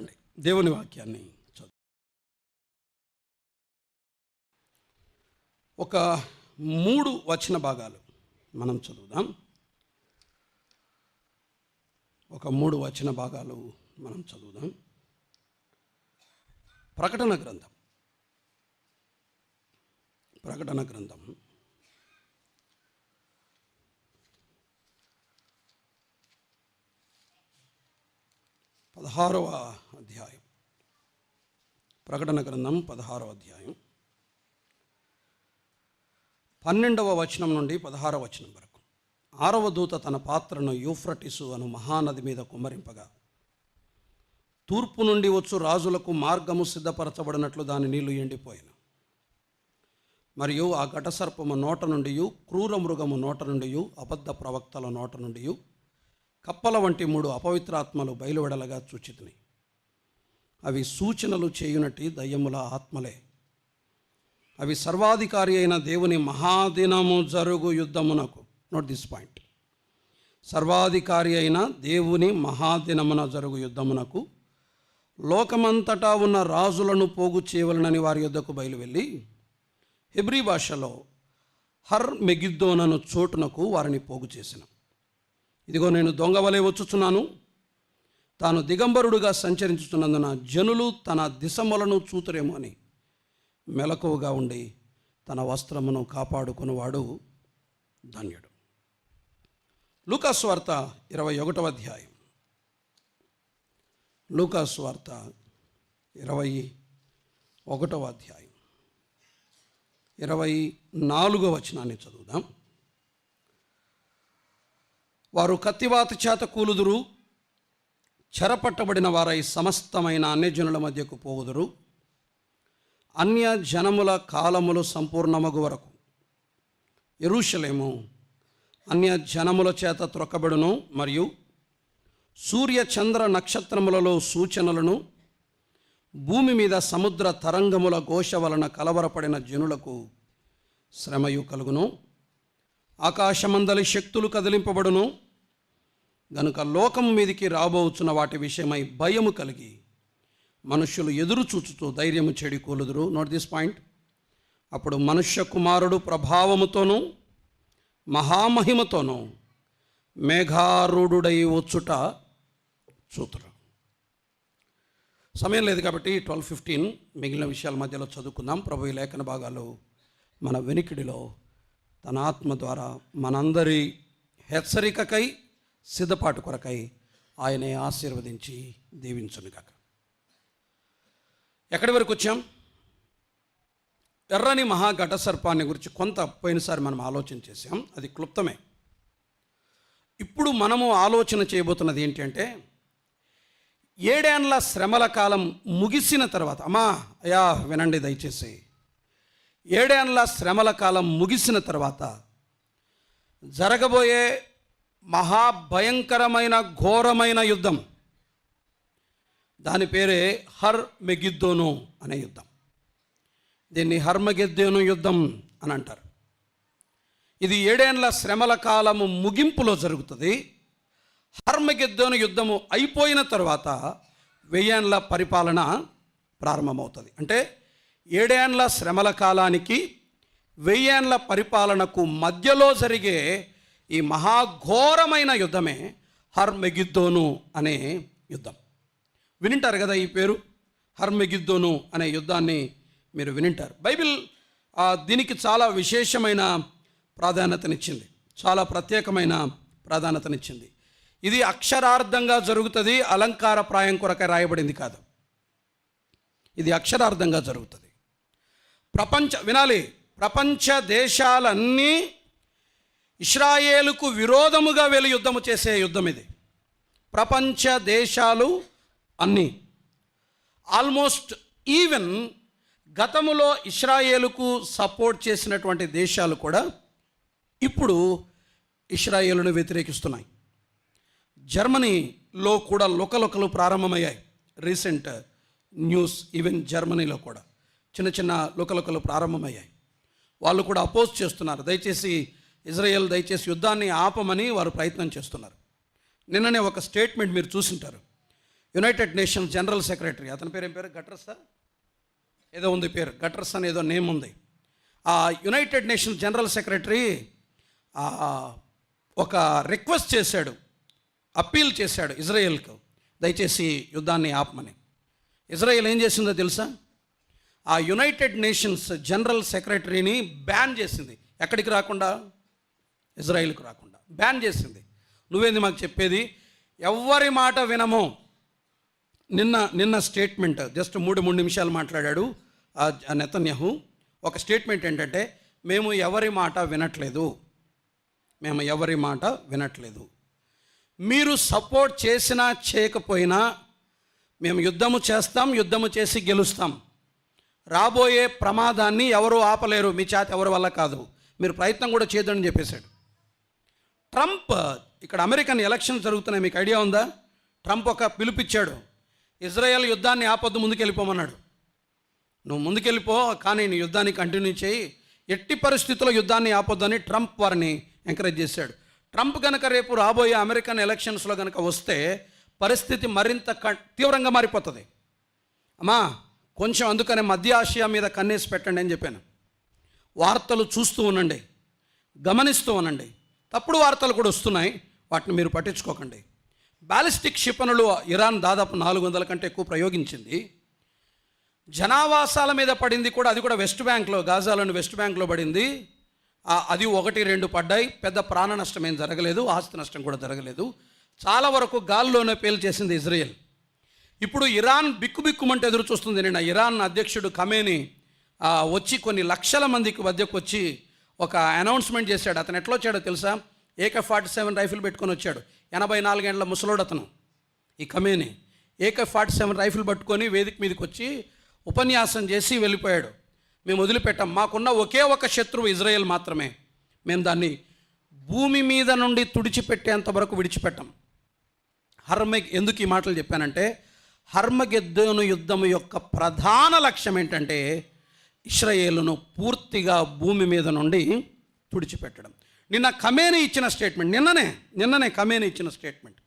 రండి దేవుని వాక్యాన్ని చదువు. ఒక 3 వచన భాగాలు మనం చదువుదాం. ఒక 3 వచన భాగాలు మనం చదువుదాం. ప్రకటన గ్రంథం 16వ అధ్యాయం. ప్రకటన గ్రంథం 16వ అధ్యాయం 12వ వచనం నుండి 16వ వచనం వరకు. 6వ దూత తన పాత్రను యూఫ్రటీసు అను మహానది మీద కుమ్మరింపగా తూర్పు నుండి వచ్చు రాజులకు మార్గము సిద్ధపరచబడినట్లు దాని నీళ్లు ఎండిపోయాను. మరియు ఆ ఘటసర్పము నోట నుండి, క్రూర మృగము నోట నుండి, అబద్ధ ప్రవక్తల నోట నుండి కప్పల వంటి 3 అపవిత్రాత్మలు బయలువెడలగా చూచితిని. అవి సూచనలు చేయునట్టి దయ్యముల ఆత్మలే. అవి సర్వాధికారి అయిన దేవుని మహాదినము జరుగు యుద్ధమునకు, నోట్ దిస్ పాయింట్, సర్వాధికారి అయిన దేవుని మహాదినమున జరుగు యుద్ధమునకు లోకమంతటా ఉన్న రాజులను పోగు చేయవలనని వారి యొద్దకు బయలువెళ్ళి హెబ్రీ భాషలో హర్ మెగిద్దోనను చోటునకు వారిని పోగు చేసిన. ఇదిగో నేను దొంగ వలె వచ్చుచున్నాను. తాను దిగంబరుడుగా సంచరించుతున్నందున జనులు తన దిశములను చూతురేమో అని మెలకువగా ఉండి తన వస్త్రమును కాపాడుకునేవాడు ధన్యుడు. లూకాసు వార్త 21వ అధ్యాయం. లూకాసు వార్త 21వ అధ్యాయం 24వ వచనాన్ని చదువుదాం. వారు కత్తివాత చేత కూలుదురు, చెరపట్టబడిన వారై సమస్తమైన అన్యజనుల మధ్యకు పోవుదురు. అన్య జనముల కాలములు సంపూర్ణమగు వరకు యెరూషలేము అన్య జనముల చేత త్రొక్కబడును. మరియు సూర్య చంద్ర నక్షత్రములలో సూచనలను, భూమి మీద సముద్ర తరంగముల ఘోష వలన కలవరపడిన జనులకు శ్రమయు కలుగును. ఆకాశమందలి శక్తులు కదిలింపబడును. గనుక లోకం మీదికి రాబోచున్న వాటి విషయమై భయము కలిగి మనుష్యులు ఎదురు చూచుతూ ధైర్యము చెడి కూలుదురు. Note this point. అప్పుడు మనుష్య కుమారుడు ప్రభావముతోనూ మహామహిమతోనూ మేఘారూఢుడై వచ్చుట చూతురు. సమయం లేదు కాబట్టి 12:15 మిగిలిన విషయాల మధ్యలో చదువుకుందాం. ప్రభు ఈ లేఖన భాగాలు మన వెనికిడిలో తన ఆత్మ ద్వారా మనందరి హెచ్చరికకై, సిద్ధపాటు కొరకై ఆయనే ఆశీర్వదించి దీవించునుగాక. ఎక్కడి వరకు వచ్చాం? ఎర్రని మహాఘట సర్పాన్ని గురించి కొంత పోయినసారి మనం ఆలోచన చేసాం. అది క్లుప్తమే. ఇప్పుడు మనము ఆలోచన చేయబోతున్నది ఏంటి అంటే, 7 ఏండ్ల శ్రమల కాలం ముగిసిన తర్వాత, అయ్యా వినండి దయచేసి, 7 ఏండ్ల శ్రమల కాలం ముగిసిన తర్వాత జరగబోయే మహాభయంకరమైన ఘోరమైన యుద్ధం, దాని పేరే హర్ మెగిద్దోను అనే యుద్ధం. దీన్ని హర్మగెద్దోను యుద్ధం అని అంటారు. ఇది 7 ఏండ్ల శ్రమల కాలము ముగింపులో జరుగుతుంది. హర్మగెద్దోను యుద్ధము అయిపోయిన తర్వాత 1000 ఏండ్ల పరిపాలన ప్రారంభమవుతుంది. అంటే 7 ఏండ్ల శ్రమల కాలానికి 1000 ఏండ్ల పరిపాలనకు మధ్యలో జరిగే ఈ మహాఘోరమైన యుద్ధమే హర్మగెద్దోను అనే యుద్ధం. వినింటారు కదా ఈ పేరు, హర్మగెద్దోను అనే యుద్ధాన్ని మీరు వినింటారు. బైబిల్ దీనికి చాలా విశేషమైన ప్రాధాన్యతనిచ్చింది, చాలా ప్రత్యేకమైన ప్రాధాన్యతనిచ్చింది. ఇది అక్షరార్థంగా జరుగుతుంది, అలంకారప్రాయం కొరకై రాయబడింది కాదు. ఇది అక్షరార్థంగా జరుగుతుంది. ప్రపంచ దేశాలన్నీ ఇశ్రాయేలుకు విరోధముగా వెళ్ళి యుద్ధము చేసే యుద్ధం ఇది. ప్రపంచ దేశాలు అన్నీ, ఆల్మోస్ట్ ఈవెన్ గతములో ఇశ్రాయేలుకు సపోర్ట్ చేసినటువంటి దేశాలు కూడా ఇప్పుడు ఇశ్రాయేలును వ్యతిరేకిస్తున్నాయి. జర్మనీలో కూడా లుకలుకలు ప్రారంభమయ్యాయి. రీసెంట్ న్యూస్, ఈవెన్ జర్మనీలో కూడా చిన్న చిన్న లుకలుకలు ప్రారంభమయ్యాయి. వాళ్ళు కూడా అపోజ్ చేస్తున్నారు. దయచేసి ఇజ్రాయెల్ దయచేసి యుద్ధాన్ని ఆపమని వారు ప్రయత్నం చేస్తున్నారు. నిన్ననే ఒక స్టేట్మెంట్ మీరు చూసింటారు. యునైటెడ్ నేషన్స్ జనరల్ సెక్రటరీ, అతని పేరు ఏం పేరు, గటర్సా ఏదో ఉంది పేరు, గటర్స్ అని ఏదో నేమ్ ఉంది. ఆ యునైటెడ్ నేషన్స్ జనరల్ సెక్రటరీ ఒక రిక్వెస్ట్ చేశాడు, అప్పీల్ చేశాడు ఇజ్రాయెల్కు, దయచేసి యుద్ధాన్ని ఆపమని. ఇజ్రాయెల్ ఏం చేసిందో తెలుసా? ఆ యునైటెడ్ నేషన్స్ జనరల్ సెక్రటరీని బ్యాన్ చేసింది. ఎక్కడికి రాకుండా? ఇజ్రాయెల్కు రాకుండా బ్యాన్ చేసింది. నువ్వేంది మాకు చెప్పేది? ఎవ్వరి మాట వినము. నిన్న స్టేట్మెంట్ జస్ట్ మూడు నిమిషాలు మాట్లాడాడు ఆ నెతన్యాహు. ఒక స్టేట్మెంట్ ఏంటంటే, మేము ఎవరి మాట వినట్లేదు, మేము ఎవరి మాట వినట్లేదు. మీరు సపోర్ట్ చేసినా చేయకపోయినా మేము యుద్ధము చేస్తాం, యుద్ధము చేసి గెలుస్తాం. రాబోయే ప్రమాదాన్ని ఎవరు ఆపలేరు, మీ చేత ఎవరి వల్ల కాదు, మీరు ప్రయత్నం కూడా చేయొద్దని చెప్పేశాడు. ట్రంప్, ఇక్కడ అమెరికన్ ఎలక్షన్స్ జరుగుతున్నాయి, మీకు ఐడియా ఉందా? ట్రంప్ ఒక పిలుపిచ్చాడు, ఇజ్రాయెల్ యుద్ధాన్ని ఆపొద్దు, ముందుకెళ్ళిపోమన్నాడు. నువ్వు ముందుకెళ్ళిపో, కానీ నీ యుద్ధాన్ని కంటిన్యూ చేయి, ఎట్టి పరిస్థితుల్లో యుద్ధాన్ని ఆపొద్దని ట్రంప్ వారిని ఎంకరేజ్ చేశాడు. ట్రంప్ కనుక రేపు రాబోయే అమెరికన్ ఎలక్షన్స్లో కనుక వస్తే పరిస్థితి మరింత తీవ్రంగా మారిపోతుంది. అమ్మా కొంచెం అందుకనే మధ్య ఆసియా మీద కన్నేసి పెట్టండి అని చెప్పాను. వార్తలు చూస్తూ ఉండండి, గమనిస్తూ ఉండండి. తప్పుడు వార్తలు కూడా వస్తున్నాయి, వాటిని మీరు పట్టించుకోకండి. బ్యాలిస్టిక్ క్షిపణులు ఇరాన్ దాదాపు 400 కంటే ఎక్కువ ప్రయోగించింది. జనావాసాల మీద పడింది కూడా, అది కూడా వెస్ట్ బ్యాంక్లో, గాజాలోని వెస్ట్ బ్యాంక్లో పడింది. అది 1-2 పడ్డాయి. పెద్ద ప్రాణ నష్టం ఏం జరగలేదు, ఆస్తి నష్టం కూడా జరగలేదు. చాలా వరకు గాల్లోనే పేల్చేసింది ఇజ్రాయెల్. ఇప్పుడు ఇరాన్ బిక్కుబిక్కుమంటే ఎదురు చూస్తుంది. నిన్న ఇరాన్ అధ్యక్షుడు ఖమేనీ వచ్చి కొన్ని లక్షల మందికి మధ్యకు వచ్చి ఒక అనౌన్స్మెంట్ చేశాడు. అతను ఎట్లా వచ్చాడో తెలుసా? AK-47 రైఫిల్ పెట్టుకొని వచ్చాడు. 84 ఏళ్ల ముసలోడు అతను. ఈ ఖమేనీ AK-47 రైఫిల్ పట్టుకొని వేదిక మీదకి వచ్చి ఉపన్యాసం చేసి వెళ్ళిపోయాడు. మేము వదిలిపెట్టాం, మాకున్న ఒకే ఒక శత్రువు ఇజ్రాయెల్ మాత్రమే, మేము దాన్ని భూమి మీద నుండి తుడిచిపెట్టేంత వరకు విడిచిపెట్టాం. ఎందుకు ఈ మాటలు చెప్పానంటే, హర్మగెద్దోను యుద్ధం యొక్క ప్రధాన లక్ష్యం ఏంటంటే ఇశ్రాయేలును పూర్తిగా భూమి మీద నుండి తుడిచిపెట్టడం. నిన్న ఖమేనీ ఇచ్చిన స్టేట్మెంట్, నిన్ననే ఖమేనీ ఇచ్చిన స్టేట్మెంట్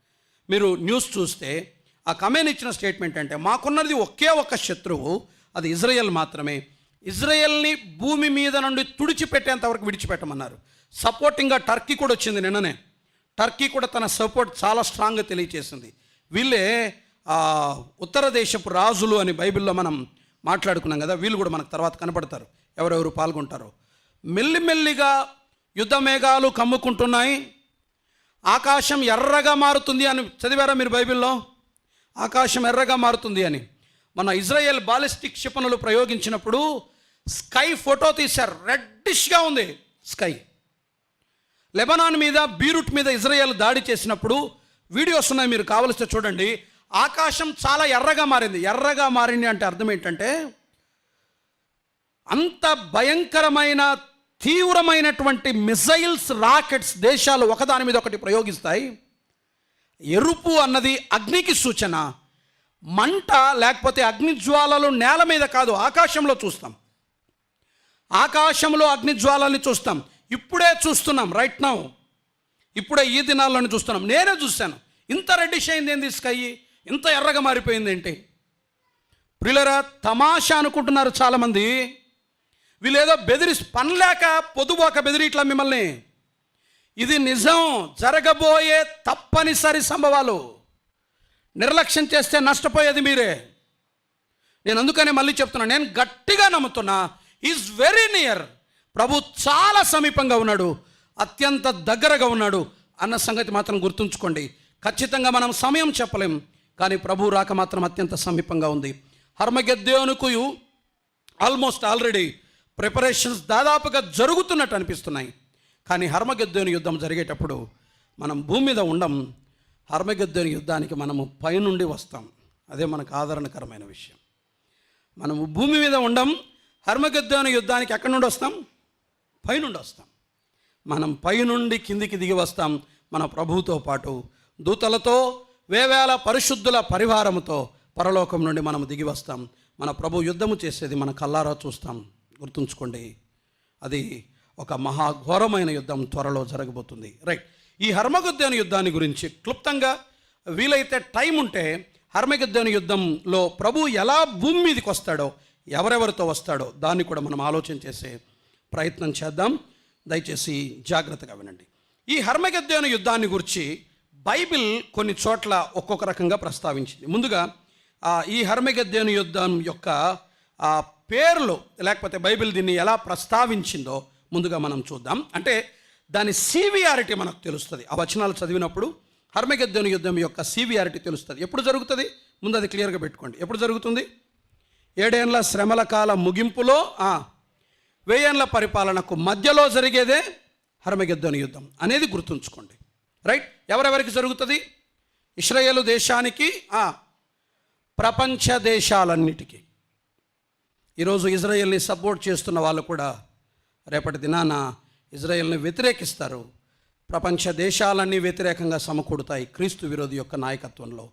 మీరు న్యూస్ చూస్తే, ఆ ఖమేనీ ఇచ్చిన స్టేట్మెంట్ అంటే, మాకున్నది ఒకే ఒక శత్రువు, అది ఇజ్రాయెల్ మాత్రమే, ఇజ్రాయెల్ని భూమి మీద నుండి తుడిచిపెట్టేంత వరకు విడిచిపెట్టమన్నారు. సపోర్టింగ్గా టర్కీ కూడా వచ్చింది నిన్ననే. టర్కీ కూడా తన సపోర్ట్ చాలా స్ట్రాంగ్గా తెలియచేసింది. వీళ్ళే ఉత్తర దేశపు రాజులు అని బైబిల్లో మనం మాట్లాడుకున్నాం కదా, వీళ్ళు కూడా మనకు తర్వాత కనపడతారు, ఎవరెవరు పాల్గొంటారో. మెల్లిమెల్లిగా యుద్ధ మేఘాలు కమ్ముకుంటున్నాయి, ఆకాశం ఎర్రగా మారుతుంది అని చదివారా మీరు బైబిల్లో? ఆకాశం ఎర్రగా మారుతుంది అని. మన ఇజ్రాయెల్ బాలిస్టిక్ క్షిపణులు ప్రయోగించినప్పుడు స్కై ఫోటో తీశారు, రెడ్డిష్గా ఉంది స్కై. లెబనాన్ మీద, బీరూట్ మీద ఇజ్రాయెల్ దాడి చేసినప్పుడు వీడియోస్ ఉన్నాయి, మీరు కావలిస్తే చూడండి. ఆకాశం చాలా ఎర్రగా మారింది. ఎర్రగా మారింది అంటే అర్థం ఏంటంటే, అంత భయంకరమైన తీవ్రమైనటువంటి మిసైల్స్, రాకెట్స్ దేశాలు ఒకదాని మీద ఒకటి ప్రయోగిస్తాయి. ఎరుపు అన్నది అగ్నికి సూచన. మంట లేకపోతే అగ్నిజ్వాలలు నేల మీద కాదు, ఆకాశంలో చూస్తాం. ఆకాశంలో అగ్నిజ్వాలని చూస్తాం. ఇప్పుడే చూస్తున్నాం, రైట్ నౌ, ఇప్పుడే ఈ దినాల్లోనే చూస్తున్నాం. నేనే చూశాను. ఇంత రెడ్డిష్ అయింది ఏంది స్కై, ఇంత ఎర్రగా మారిపోయింది ఏంటి? ప్రియులరా, తమాషా అనుకుంటున్నారు చాలామంది. వీళ్ళేదో పనిలేక పొదుపోక బెదిరిట్లా మిమ్మల్ని. ఇది నిజం, జరగబోయే తప్పనిసరి సంభవాలు. నిర్లక్ష్యం చేస్తే నష్టపోయేది మీరే. నేను అందుకనే మళ్ళీ చెప్తున్నా, నేను గట్టిగా నమ్ముతున్నా, ఈజ్ వెరీ నియర్. ప్రభు చాలా సమీపంగా ఉన్నాడు, అత్యంత దగ్గరగా ఉన్నాడు అన్న సంగతి మాత్రం గుర్తుంచుకోండి. ఖచ్చితంగా మనం సమయం చెప్పలేం, కానీ ప్రభు రాక మాత్రం అత్యంత సమీపంగా ఉంది. హర్మగెద్దోనుకు ఆల్మోస్ట్ ఆల్రెడీ ప్రిపరేషన్స్ దాదాపుగా జరుగుతున్నట్టు అనిపిస్తున్నాయి. కానీ హర్మగెద్దోను యుద్ధం జరిగేటప్పుడు మనం భూమి మీద ఉండం. హర్మగెద్దోను యుద్ధానికి మనము పైనుండి వస్తాం. అదే మనకు ఆదరణకరమైన విషయం. మనము భూమి మీద ఉండం. హర్మగెద్దోను యుద్ధానికి ఎక్కడి నుండి వస్తాం? పైనుండి వస్తాం. మనం పైనుండి కిందికి దిగి వస్తాం. మన ప్రభువుతో పాటు దూతలతో, వేవేల పరిశుద్ధుల పరివారముతో పరలోకం నుండి మనం దిగి వస్తాం. మన ప్రభు యుద్ధము చేసేది మన కల్లారా చూస్తాం. గుర్తుంచుకోండి, అది ఒక మహాఘోరమైన యుద్ధం త్వరలో జరగబోతుంది. రైట్, ఈ హర్మగెద్దోను యుద్ధాన్ని గురించి క్లుప్తంగా వీలైతే టైం ఉంటే హర్మగెద్దోను యుద్ధంలో ప్రభు ఎలా భూమి మీదకి వస్తాడో, ఎవరెవరితో వస్తాడో దాన్ని కూడా మనం ఆలోచన చేసే ప్రయత్నం చేద్దాం. దయచేసి జాగ్రత్తగా వినండి. ఈ హర్మగెద్దోను యుద్ధాన్ని గురించి బైబిల్ కొన్ని చోట్ల ఒక్కొక్క రకంగా ప్రస్తావించింది. ముందుగా ఈ హర్మగెద్దోను యుద్ధం యొక్క పేర్లు, లేకపోతే బైబిల్ దీన్ని ఎలా ప్రస్తావించిందో ముందుగా మనం చూద్దాం. అంటే దాని సివియారిటీ మనకు తెలుస్తుంది. ఆ వచనాలు చదివినప్పుడు హర్మగెద్దోను యుద్ధం యొక్క సివియారిటీ తెలుస్తుంది. ఎప్పుడు జరుగుతుంది? ముందు అది క్లియర్గా పెట్టుకోండి. ఎప్పుడు జరుగుతుంది? 7 ఏళ్ల శ్రమల కాల ముగింపులో 1000 ఏళ్ల పరిపాలనకు మధ్యలో జరిగేదే హర్మగెద్దోను యుద్ధం అనేది గుర్తుంచుకోండి. రైట్? ఎవరెవరికి జరుగుతుంది? ఇశ్రాయేలు దేశానికి, ప్రపంచ దేశాలన్నిటికీ. ఈరోజు ఇజ్రాయెల్ని సపోర్ట్ చేస్తున్న వాళ్ళు కూడా రేపటి దినాన ఇజ్రాయెల్ని వ్యతిరేకిస్తారు. ప్రపంచ దేశాలన్నీ వ్యతిరేకంగా సమకూడతాయి క్రీస్తు విరోధి యొక్క నాయకత్వంలో.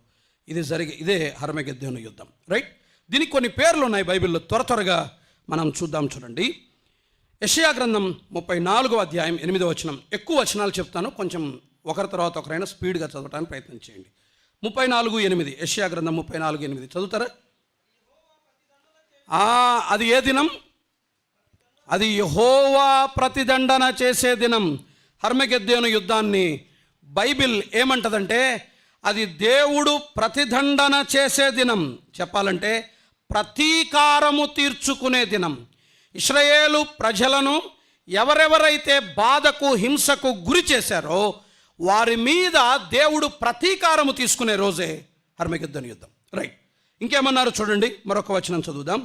ఇదే హర్మగెద్దోను యుద్ధం. రైట్? దీనికి కొన్ని పేర్లు ఉన్నాయి బైబిల్లో. త్వరగా మనం చూద్దాం. చూడండి, యెషయా గ్రంథం 34వ అధ్యాయం 8వ వచనం. ఎక్కువ వచనాలు చెప్తాను, కొంచెం ఒకరి తర్వాత ఒకరైనా స్పీడ్గా చదవడానికి ప్రయత్నం చేయండి. 34:8 యెషయా గ్రంథం 34:8 చదువుతారా? అది ఏ దినం? అది యెహోవా ప్రతిదండన చేసే దినం. హర్మగెద్దోను యుద్ధాన్ని బైబిల్ ఏమంటదంటే అది దేవుడు ప్రతిదండన చేసే దినం. చెప్పాలంటే ప్రతీకారము తీర్చుకునే దినం. ఇశ్రాయేలు ప్రజలను ఎవరెవరైతే బాధకు, హింసకు గురి చేశారో వారి మీద దేవుడు ప్రతీకారము తీసుకునే రోజే హర్మగెద్దోను యుద్ధం. రైట్? ఇంకేమన్నారు చూడండి, మరొక వచనం చదువుదాం.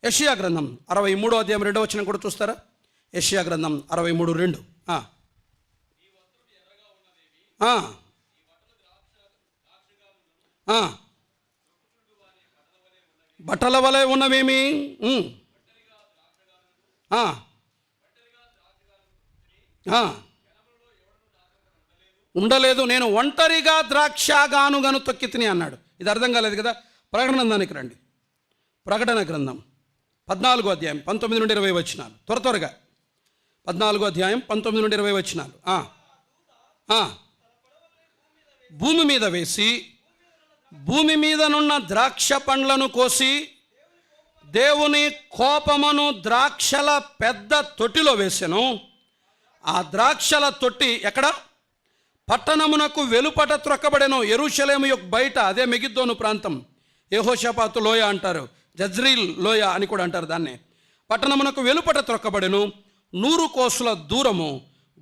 యెషయా గ్రంథం 63వ అధ్యాయం 2వ వచనం కూడా చూస్తారా? యెషయా గ్రంథం 63:2. బట్టల వలె ఉన్నవేమి? ఉండలేదు, నేను ఒంటరిగా ద్రాక్షగానుగను తొక్కి తిని అన్నాడు. ఇది అర్థం కాలేదు కదా? ప్రకటన గ్రంథానికి రండి. ప్రకటన గ్రంథం 14వ అధ్యాయం 19 నుండి 20 వచనాలు. త్వరగా 14వ అధ్యాయం 19 నుండి 20 వచనాలు. భూమి మీద వేసి భూమి మీదనున్న ద్రాక్ష పండ్లను కోసి దేవుని కోపమును ద్రాక్షల పెద్ద తొట్టిలో వేసెను. ఆ ద్రాక్షల తొట్టి ఎక్కడ? పట్టణమునకు వెలుపట త్రొక్కబడెను. యెరూషలేము యొక్క బయట, అదే మెగిద్దోను ప్రాంతం. యెహోషాపాతు లోయ అంటారు, జజ్రీల్ లోయ అని కూడా అంటారు దాన్ని. పట్టణమునకు వెలుపట త్రొక్కబడెను. 100 కోసుల దూరము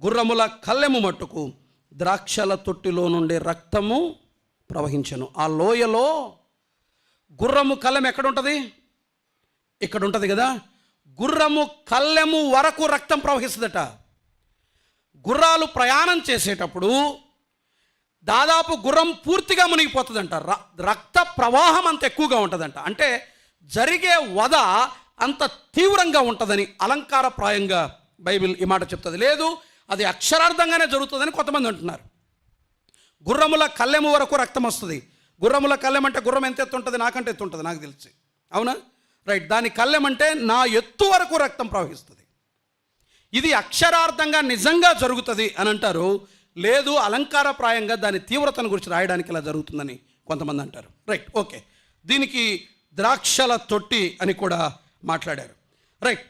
గుర్రముల కళ్ళెము మట్టుకు ద్రాక్షల తొట్టిలో నుండి రక్తము ప్రవహించెను. ఆ లోయలో గుర్రము కళ్ళెం ఎక్కడ ఉంటుంది? ఇక్కడ ఉంటుంది కదా. గుర్రము కళ్ళెము వరకు రక్తం ప్రవహిస్తుందట. గుర్రాలు ప్రయాణం చేసేటప్పుడు దాదాపు గుర్రం పూర్తిగా మునిగిపోతుందంట. రక్త ప్రవాహం అంత ఎక్కువగా ఉంటుందంట. అంటే జరిగే వధ అంత తీవ్రంగా ఉంటుందని అలంకారప్రాయంగా బైబిల్ ఈ మాట చెప్తుంది. లేదు, అది అక్షరార్థంగానే జరుగుతుందని కొంతమంది అంటున్నారు. గుర్రముల కళ్ళెము వరకు రక్తం వస్తుంది. గుర్రముల కళ్ళెం అంటే గుర్రం ఎంత ఎత్తు ఉంటుంది? నాకంటే ఎత్తు ఉంటుంది నాకు తెలిసి. అవునా? రైట్. దాని కళ్ళెం అంటే నా ఎత్తు వరకు రక్తం ప్రవహిస్తుంది. ఇది అక్షరార్థంగా నిజంగా జరుగుతుంది అని అంటారు. లేదు, అలంకారప్రాయంగా దాని తీవ్రతను గురించి రాయడానికి ఇలా జరుగుతుందని కొంతమంది అంటారు. Right, okay. దీనికి ద్రాక్షల తొట్టి అని కూడా మాట్లాడారు. రైట్,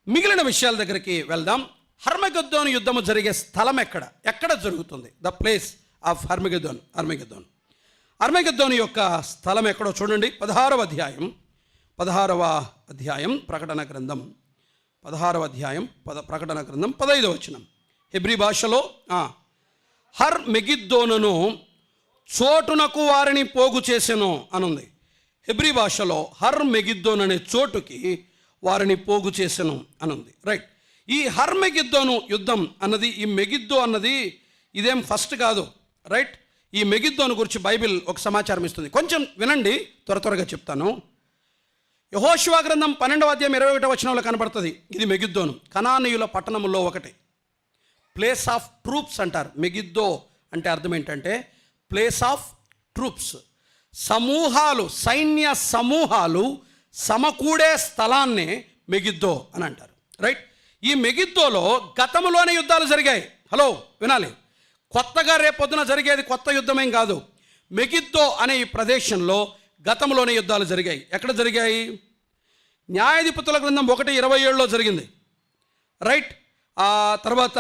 మిగిలిన విషయాల దగ్గరికి వెళ్దాం. హర్మగెద్దోను యుద్ధము జరిగే స్థలం ఎక్కడ జరుగుతుంది? ద ప్లేస్ ఆఫ్ హర్మగెద్దోను యొక్క స్థలం ఎక్కడో చూడండి. 16వ అధ్యాయం ప్రకటన గ్రంథం 16వ అధ్యాయం ప్రకటన గ్రంథం 15వ వచనం. హెబ్రీ భాషలో హర్మగెద్దోనును చోటునకు వారిని పోగు చేసెను అనుంది. హెబ్రీ భాషలో హర్మగెద్దోను అనే చోటుకి వారిని పోగు చేసెను అనుంది. రైట్, ఈ హర్మగెద్దోను యుద్ధం అన్నది, ఈ మెగిద్దో అన్నది ఇదేం ఫస్ట్ కాదు. రైట్, ఈ మెగిద్దోను గురించి బైబిల్ ఒక సమాచారం ఇస్తుంది. కొంచెం వినండి, త్వరగా చెప్తాను. యెహోషువ గ్రంథం 12వ అధ్యాయం 21వ వచనంలో కనబడుతుంది. ఇది మెగిద్దోను, కనానీయుల పట్టణంలో ఒకటి. ప్లేస్ ఆఫ్ ట్రూప్స్ అంటారు. మెగిద్దో అంటే అర్థం ఏంటంటే ప్లేస్ ఆఫ్ ట్రూప్స్. సమూహాలు, సైన్య సమూహాలు సమకూడే స్థలాన్ని మెగిద్దో అని అంటారు. రైట్, ఈ మెగిద్దోలో గతంలోనే యుద్ధాలు జరిగాయి. హలో, వినాలి. కొత్తగా రేపొద్దున జరిగేది కొత్త యుద్ధమేం కాదు. మెగిద్దో అనే ఈ ప్రదేశంలో గతంలోనే యుద్ధాలు జరిగాయి. ఎక్కడ జరిగాయి? న్యాయాధిపతుల గ్రంథం 1:27లో జరిగింది, రైట్. ఆ తర్వాత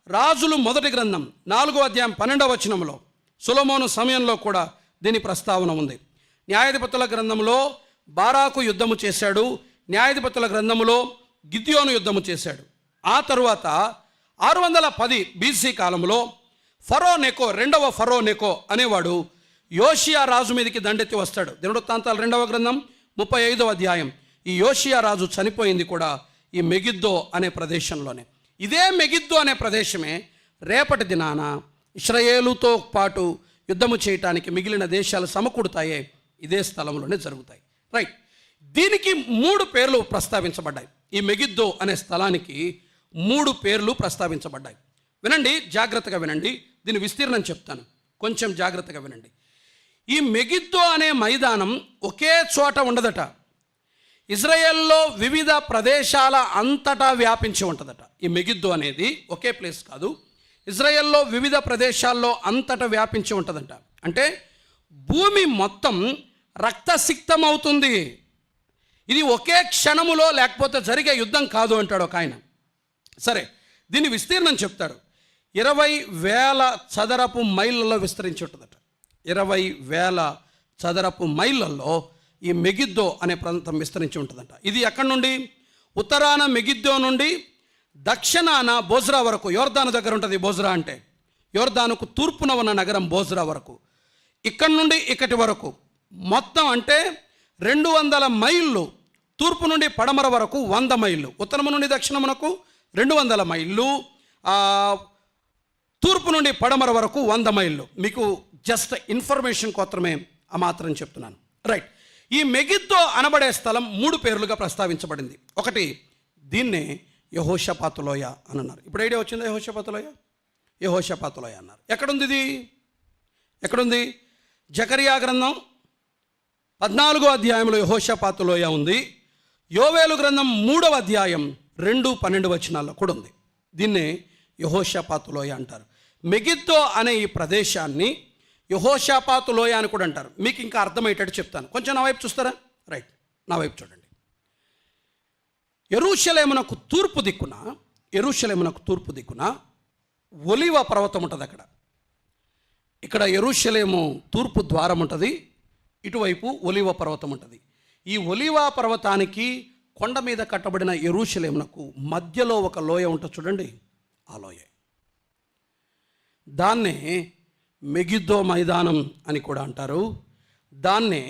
రాజులు మొదటి గ్రంథం 4వ అధ్యాయం 12వ వచనంలో సొలొమోను సమయంలో కూడా దీని ప్రస్తావన ఉంది. న్యాయాధిపతుల గ్రంథంలో బారాకు యుద్ధము చేశాడు, న్యాయాధిపతుల గ్రంథంలో గిద్యోను యుద్ధము చేశాడు. ఆ తరువాత 610 BC కాలంలో ఫరో నెకో, రెండవ ఫరో నెకో అనేవాడు యోషియా రాజు మీదకి దండెత్తి వస్తాడు. దినవృత్తాంతాలు 2వ గ్రంథం 35వ అధ్యాయం. ఈ యోషియా రాజు చనిపోయింది కూడా ఈ మెగిద్దో అనే ప్రదేశంలోనే. ఇదే మెగిద్దో అనే ప్రదేశమే రేపటి దినాన ఇశ్రాయేలుతో పాటు యుద్ధము చేయటానికి మిగిలిన దేశాలు సమకూడతాయే ఇదే స్థలంలోనే జరుగుతాయి, రైట్. దీనికి 3 పేర్లు ప్రస్తావించబడ్డాయి. ఈ మెగిద్దో అనే స్థలానికి 3 పేర్లు ప్రస్తావించబడ్డాయి. వినండి, జాగ్రత్తగా వినండి, దీని విస్తీర్ణం చెప్తాను, కొంచెం జాగ్రత్తగా వినండి. ఈ మెగిద్దో అనే మైదానం ఒకే చోట ఉండదట. ఇజ్రాయెల్లో వివిధ ప్రదేశాల అంతటా వ్యాపించి ఉంటుందట. ఈ మెగిద్దో అనేది ఒకే ప్లేస్ కాదు, ఇజ్రాయెల్లో వివిధ ప్రదేశాల్లో అంతటా వ్యాపించి ఉంటుందంట. అంటే భూమి మొత్తం రక్తసిక్తం అవుతుంది. ఇది ఒకే క్షణములో లేకపోతే జరిగే యుద్ధం కాదు అంటాడు ఒక ఆయన. సరే, దీని విస్తీర్ణం చెప్తాడు. 20,000 చదరపు మైళ్ళలో విస్తరించి ఉంటుందట. 20,000 చదరపు మైళ్ళల్లో ఈ మెగిద్దో అనే ప్రాంతం విస్తరించి ఉంటుందంట. ఇది ఎక్కడి నుండి? ఉత్తరాన మెగిద్దో నుండి దక్షిణాన బోజ్రా వరకు, యోర్దాను దగ్గర ఉంటుంది. బోజ్రా అంటే యోర్దానుకు తూర్పున ఉన్న నగరం బోజ్రా వరకు. ఇక్కడి నుండి ఇక్కడి వరకు మొత్తం అంటే 200 మైళ్ళు. తూర్పు నుండి పడమర వరకు 100 మైళ్ళు. ఉత్తరము నుండి దక్షిణమునకు 200 మైళ్ళు. తూర్పు నుండి పడమర వరకు 100 మైళ్ళు. మీకు జస్ట్ ఇన్ఫర్మేషన్ కోసమే ఆ మాత్రం చెప్తున్నాను, రైట్. ఈ మెగిద్దో అనబడే స్థలం 3 పేర్లుగా ప్రస్తావించబడింది. ఒకటి, దీన్నే యెహోషాపాతు లోయ అని అన్నారు. ఇప్పుడు ఐడియా వచ్చిందా? యెహోషాపాతు లోయ అన్నారు. ఎక్కడుంది ఇది? ఎక్కడుంది? జకరియా గ్రంథం 14వ అధ్యాయంలో యెహోషాపాతు లోయ ఉంది. యోవేలు గ్రంథం 3వ అధ్యాయం 2-12 వచనాల్లో కూడా ఉంది. దీన్నే యెహోషాపాతు లోయ అంటారు. మెగిద్దో అనే ఈ ప్రదేశాన్ని యెహోషాపాతు లోయ అని కూడా అంటారు. మీకు ఇంకా అర్థమయ్యేటట్టు చెప్తాను. కొంచెం నా వైపు చూస్తారా? రైట్, నా వైపు చూడండి. యెరూషలేమునకు తూర్పు దిక్కున ఒలీవ పర్వతం ఉంటుంది. ఇక్కడ యెరూషలేము తూర్పు ద్వారం ఉంటుంది, ఇటువైపు ఒలీవ పర్వతం ఉంటుంది. ఈ ఒలీవ పర్వతానికి కొండ మీద కట్టబడిన యెరూషలేమునకు మధ్యలో ఒక లోయ ఉంటుంది చూడండి, ఆ లోయ. దాన్నే మెగిద్దో మైదానం అని కూడా అంటారు. దాన్నే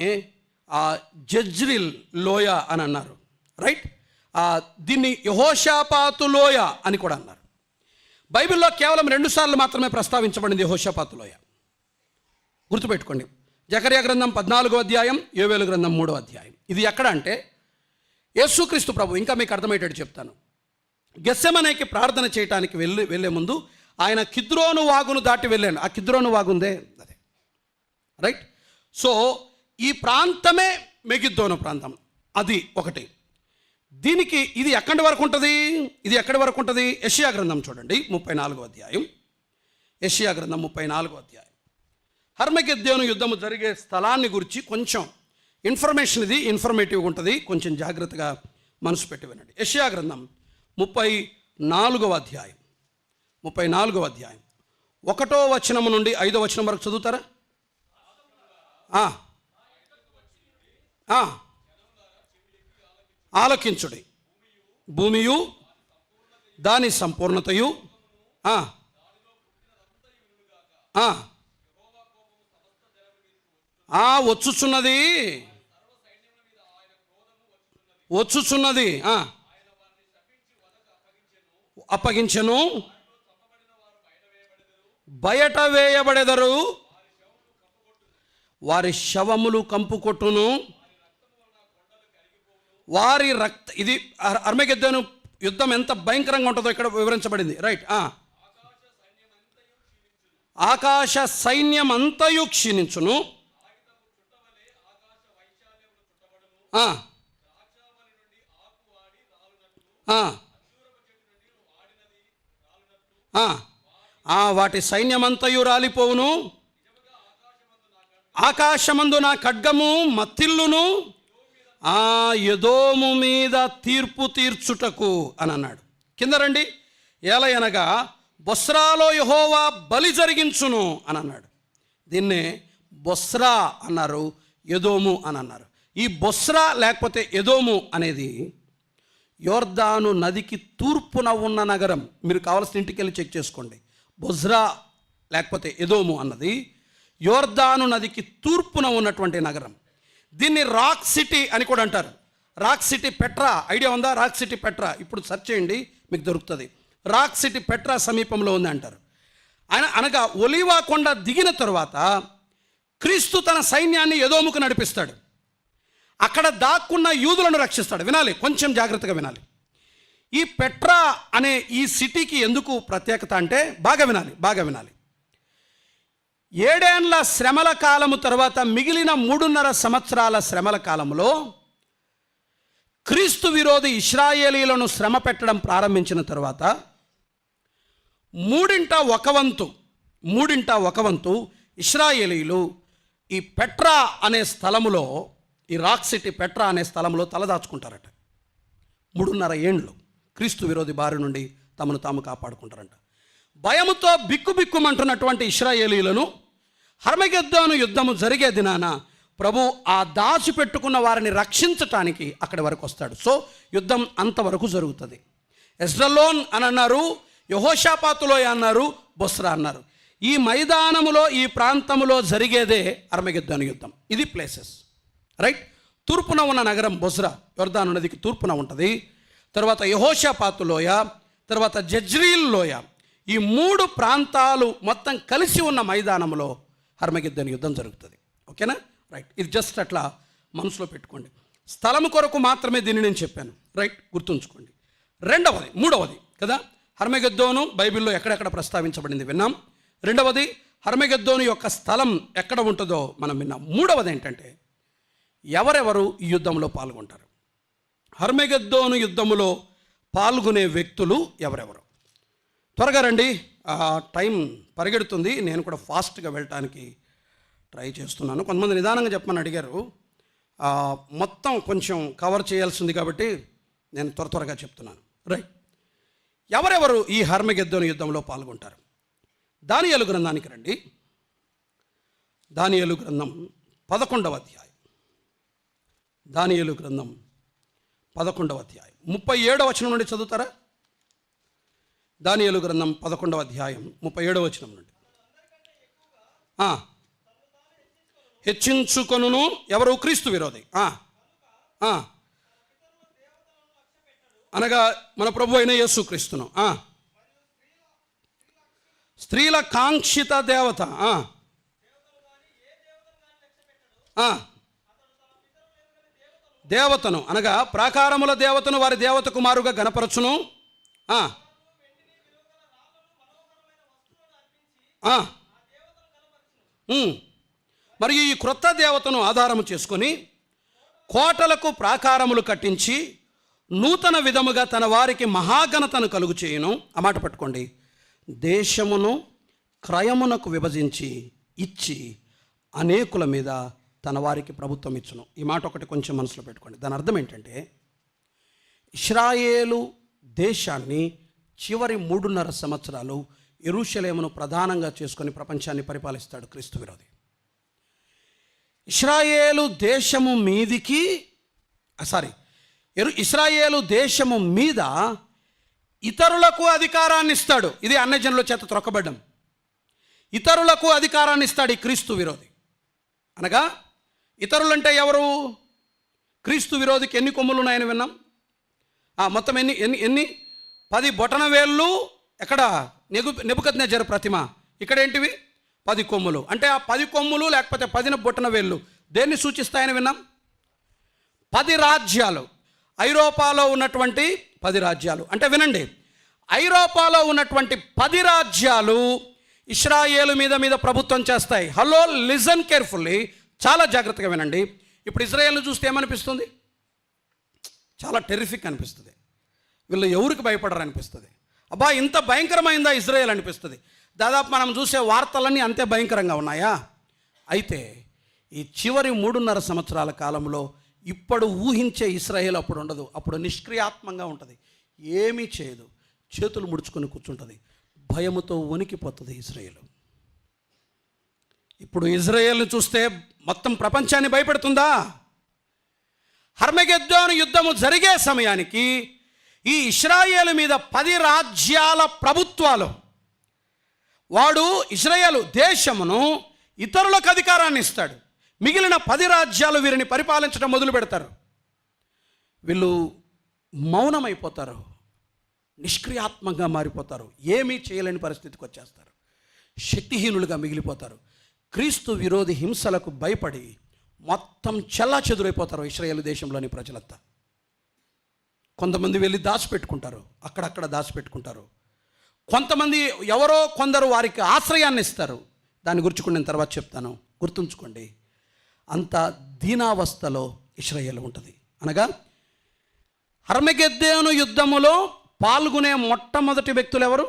జజ్రిల్ లోయ అని అన్నారు, రైట్. దీన్ని యెహోషాపాతు లోయ అని కూడా అన్నారు. బైబిల్లో కేవలం 2 సార్లు మాత్రమే ప్రస్తావించబడింది యెహోషాపాతు లోయ. గుర్తుపెట్టుకోండి, జకరియా గ్రంథం 14వ అధ్యాయం, యోవేలు గ్రంథం 3వ అధ్యాయం. ఇది ఎక్కడ అంటే యేసుక్రీస్తు ప్రభు, ఇంకా మీకు అర్థమయ్యేటట్టు చెప్తాను, గెత్సెమనేకి ప్రార్థన చేయడానికి వెళ్ళే ముందు ఆయన కిద్రోను వాగును దాటి వెళ్ళాను. ఆ కిద్రోను వాగుందే అదే, రైట్. సో ఈ ప్రాంతమే మెగిద్దోను ప్రాంతం. అది ఒకటి. దీనికి ఇది ఎక్కడి వరకు ఉంటుంది? యెషయా గ్రంథం చూడండి 34వ అధ్యాయం. యెషయా గ్రంథం 34వ అధ్యాయం. హర్మగెద్దోను యుద్ధము జరిగే స్థలాన్ని గురించి కొంచెం ఇన్ఫర్మేషన్, ఇది ఇన్ఫర్మేటివ్గా ఉంటుంది, కొంచెం జాగ్రత్తగా మనసు పెట్టి వినండి. యెషయా గ్రంథం 34వ అధ్యాయం 1వ వచనం నుండి 5వ వచనం వరకు చదువుతారా? ఆలకించుడి, భూమియు దాని సంపూర్ణతయు వచ్చుచున్నది అప్పగించెను, బయట వేయబడెదరు, వారి శవములు కంపు కొట్టును, వారి ఇది అర్మగెద్దోను యుద్ధం ఎంత భయంకరంగా ఉంటుందో ఇక్కడ వివరించబడింది, రైట్. ఆకాశ సైన్యం అంతయు క్షీణించును, వాటి సైన్యమంతయు రాలిపోవును, ఆకాశమందు నా ఖడ్గము మత్తిల్లును ఆ ఎదోము మీద తీర్పు తీర్చుటకు అని అన్నాడు. కింద రండి. ఏలయనగా బొస్రాలో యెహోవా బలి జరిగించును అని అన్నాడు. దీన్నే బొస్రా అన్నారు, ఎదోము అని అన్నారు. ఈ బొస్రా లేకపోతే ఎదోము అనేది యోర్దాను నదికి తూర్పున ఉన్న నగరం. మీరు కావాల్సిన ఇంటికి వెళ్ళి చెక్ చేసుకోండి. బొజ్రా లేకపోతే ఎదోము అన్నది యోర్దాను నదికి తూర్పున ఉన్నటువంటి నగరం. దీన్ని రాక్ సిటీ అని కూడా అంటారు. రాక్ సిటీ పెట్రా ఐడియా ఉందా? రాక్ సిటీ పెట్రా ఇప్పుడు సెర్చ్ చేయండి, మీకు దొరుకుతుంది. రాక్ సిటీ పెట్రా సమీపంలో ఉంది అంటారు. అనగా ఒలీవా కొండ దిగిన తరువాత క్రీస్తు తన సైన్యాన్ని ఎదోముకు నడిపిస్తాడు. అక్కడ దాక్కున్న యూదులను రక్షిస్తాడు. వినాలి, కొంచెం జాగ్రత్తగా వినాలి. ఈ పెట్రా అనే ఈ సిటీకి ఎందుకు ప్రత్యేకత అంటే బాగా వినాలి. 7 ఏళ్ల శ్రమల కాలము తర్వాత మిగిలిన 3.5 సంవత్సరాల శ్రమల కాలంలో క్రీస్తు విరోధి ఇశ్రాయేలీలను శ్రమ పెట్టడం ప్రారంభించిన తర్వాత 1/3 ఇశ్రాయేలీలు ఈ పెట్రా అనే స్థలములో, ఈ రాక్ సిటీ పెట్రా అనే స్థలంలో తలదాచుకుంటారట. 3.5 ఏండ్లు క్రీస్తు విరోధి బారి నుండి తమను తాము కాపాడుకుంటారంట. భయముతో బిక్కుబిక్కుమంటున్నటువంటి ఇశ్రాయేలీలను హర్మగెద్దోను యుద్ధము జరిగే దినాన ప్రభు ఆ దాచిపెట్టుకున్న వారిని రక్షించటానికి అక్కడి వరకు వస్తాడు. సో యుద్ధం అంతవరకు జరుగుతుంది. ఎస్డ్రలోన్ అని అన్నారు, యెహోషాపాతులోయ అన్నారు, బొస్రా అన్నారు. ఈ మైదానములో, ఈ ప్రాంతములో జరిగేదే హర్మగెద్దోను యుద్ధం. ఇది ప్లేసెస్, రైట్. తూర్పున ఉన్న నగరం బొస్రా, యోర్దాను నదికి తూర్పున ఉంటుంది. తర్వాత యెహోషాపాతు లోయ, తర్వాత జజ్రీల్ లోయ, ఈ 3 ప్రాంతాలు మొత్తం కలిసి ఉన్న మైదానంలో హర్మగెద్దోను యుద్ధం జరుగుతుంది. ఓకేనా, రైట్. ఇది జస్ట్ అట్లా మనసులో పెట్టుకోండి. స్థలం కొరకు మాత్రమే దీన్ని నేను చెప్పాను, రైట్, గుర్తుంచుకోండి. మూడవది కదా, హర్మగెద్దోను బైబిల్లో ఎక్కడెక్కడ ప్రస్తావించబడింది విన్నాం. రెండవది హర్మగెద్దోను యొక్క స్థలం ఎక్కడ ఉంటుందో మనం విన్నాం. మూడవది ఏంటంటే ఎవరెవరు ఈ యుద్ధంలో పాల్గొంటారు. హర్మగెద్దోను యుద్ధములో పాల్గొనే వ్యక్తులు ఎవరెవరు? త్వరగా రండి, టైం పరిగెడుతుంది. నేను కూడా ఫాస్ట్గా వెళ్ళటానికి ట్రై చేస్తున్నాను. కొంతమంది నిదానంగా చెప్పమని అడిగారు. మొత్తం కొంచెం కవర్ చేయాల్సింది కాబట్టి నేను త్వరగా చెప్తున్నాను, రైట్. ఎవరెవరు ఈ హర్మగెద్దోను యుద్ధంలో పాల్గొంటారు? దానియేలు గ్రంథానికి రండి. దానియేలు గ్రంథం 11వ అధ్యాయం. దానియేలు గ్రంథం 11వ అధ్యాయం 37వ వచనం నుండి చదువుతారా? దానియేలు గ్రంథం 11వ అధ్యాయం 37వ వచనం నుండి. హెచ్చించుకొనును ఎవరు? క్రీస్తు విరోధి. అనగా మన ప్రభు అయిన యేసుక్రీస్తును. స్త్రీల కాంక్షిత దేవత. దేవతను అనగా ప్రాకారముల దేవతను వారి దేవత కుమారుగా గణపరచును. మరియు ఈ క్రొత్త దేవతను ఆధారము చేసుకొని కోటలకు ప్రాకారములు కట్టించి నూతన విధముగా తన వారికి మహాఘనతను కలుగు చేయును. ఆ మాట పట్టుకోండి. దేశమును క్రయమునకు విభజించి ఇచ్చి అనేకుల మీద తన వారికి ప్రభుత్వం ఇచ్చును. ఈ మాట ఒకటి కొంచెం మనసులో పెట్టుకోండి. దాని అర్థం ఏంటంటే ఇశ్రాయేలు దేశాన్ని చివరి 3.5 సంవత్సరాలు యెరూషలేమును ప్రధానంగా చేసుకొని ప్రపంచాన్ని పరిపాలిస్తాడు క్రీస్తు విరోధి. ఇశ్రాయేలు దేశము మీద ఇతరులకు అధికారాన్ని ఇస్తాడు. ఇది అన్యజనుల చేత త్రొక్కబడ్డం. ఇతరులకు అధికారాన్ని ఇస్తాడు ఈ క్రీస్తు విరోధి. అనగా ఇతరులంటే ఎవరు? క్రీస్తు విరోధికి ఎన్ని కొమ్ములు ఉన్నాయని విన్నాం. మొత్తం ఎన్ని 10 బొటన వేళ్ళు. ఎక్కడ? నెబుకద్నెజరు ప్రతిమ. ఇక్కడ ఏంటివి? 10 కొమ్ములు. అంటే ఆ 10 కొమ్ములు లేకపోతే 10 బొటన వేళ్ళు దేన్ని సూచిస్తాయని విన్నాం? 10 రాజ్యాలు. ఐరోపాలో ఉన్నటువంటి 10 రాజ్యాలు. అంటే వినండి, ఐరోపాలో ఉన్నటువంటి 10 రాజ్యాలు ఇశ్రాయేలు మీద ప్రభుత్వం చేస్తాయి. హలో, లిజన్ కేర్ఫుల్లీ, చాలా జాగ్రత్తగా వినండి. ఇప్పుడు ఇజ్రాయేల్ను చూస్తే ఏమనిపిస్తుంది? చాలా టెరిఫిక్ అనిపిస్తుంది. వీళ్ళు ఎవరికి భయపడరు అనిపిస్తుంది. అబ్బా, ఇంత భయంకరమైందా ఇజ్రాయేల్ అనిపిస్తుంది. దాదాపు మనం చూసే వార్తలన్నీ అంతే భయంకరంగా ఉన్నాయా? అయితే ఈ చివరి 3.5 సంవత్సరాల కాలంలో ఇప్పుడు ఊహించే ఇశ్రాయేల్ అప్పుడు ఉండదు. అప్పుడు నిష్క్రియాత్మంగా ఉంటుంది, ఏమీ చేయదు, చేతులు ముడుచుకొని కూర్చుంటుంది, భయముతో వణికిపోతుంది ఇశ్రాయేల్. ఇప్పుడు ఇజ్రాయేల్ని చూస్తే మొత్తం ప్రపంచాన్ని భయపెడుతుందా? హర్మగెద్దోను యుద్ధము జరిగే సమయానికి ఈ ఇశ్రాయేలు మీద 10 రాజ్యాల ప్రభుత్వాలు, వాడు ఇశ్రాయేలు దేశమును ఇతరులకు అధికారాన్ని ఇస్తాడు. మిగిలిన 10 రాజ్యాలు వీరిని పరిపాలించడం మొదలు పెడతారు. వీళ్ళు మౌనమైపోతారు, నిష్క్రియాత్మకంగా మారిపోతారు, ఏమీ చేయలేని పరిస్థితికి వచ్చేస్తారు, శక్తిహీనులుగా మిగిలిపోతారు. క్రీస్తు విరోధి హింసలకు భయపడి మొత్తం చెల్లాచెదురైపోతారు ఇశ్రాయేలు దేశంలోని ప్రజలంతా. కొంతమంది వెళ్ళి దాచిపెట్టుకుంటారు, అక్కడక్కడ దాచిపెట్టుకుంటారు. కొంతమంది ఎవరో కొందరు వారికి ఆశ్రయాన్ని ఇస్తారు. దాని గురించి కూడా నేను తర్వాత చెప్తాను, గుర్తుంచుకోండి. అంత దీనావస్థలో ఇశ్రాయేలు ఉంటుంది. అనగా హర్మగెద్దోను యుద్ధములో పాల్గొనే మొట్టమొదటి వ్యక్తులు ఎవరు?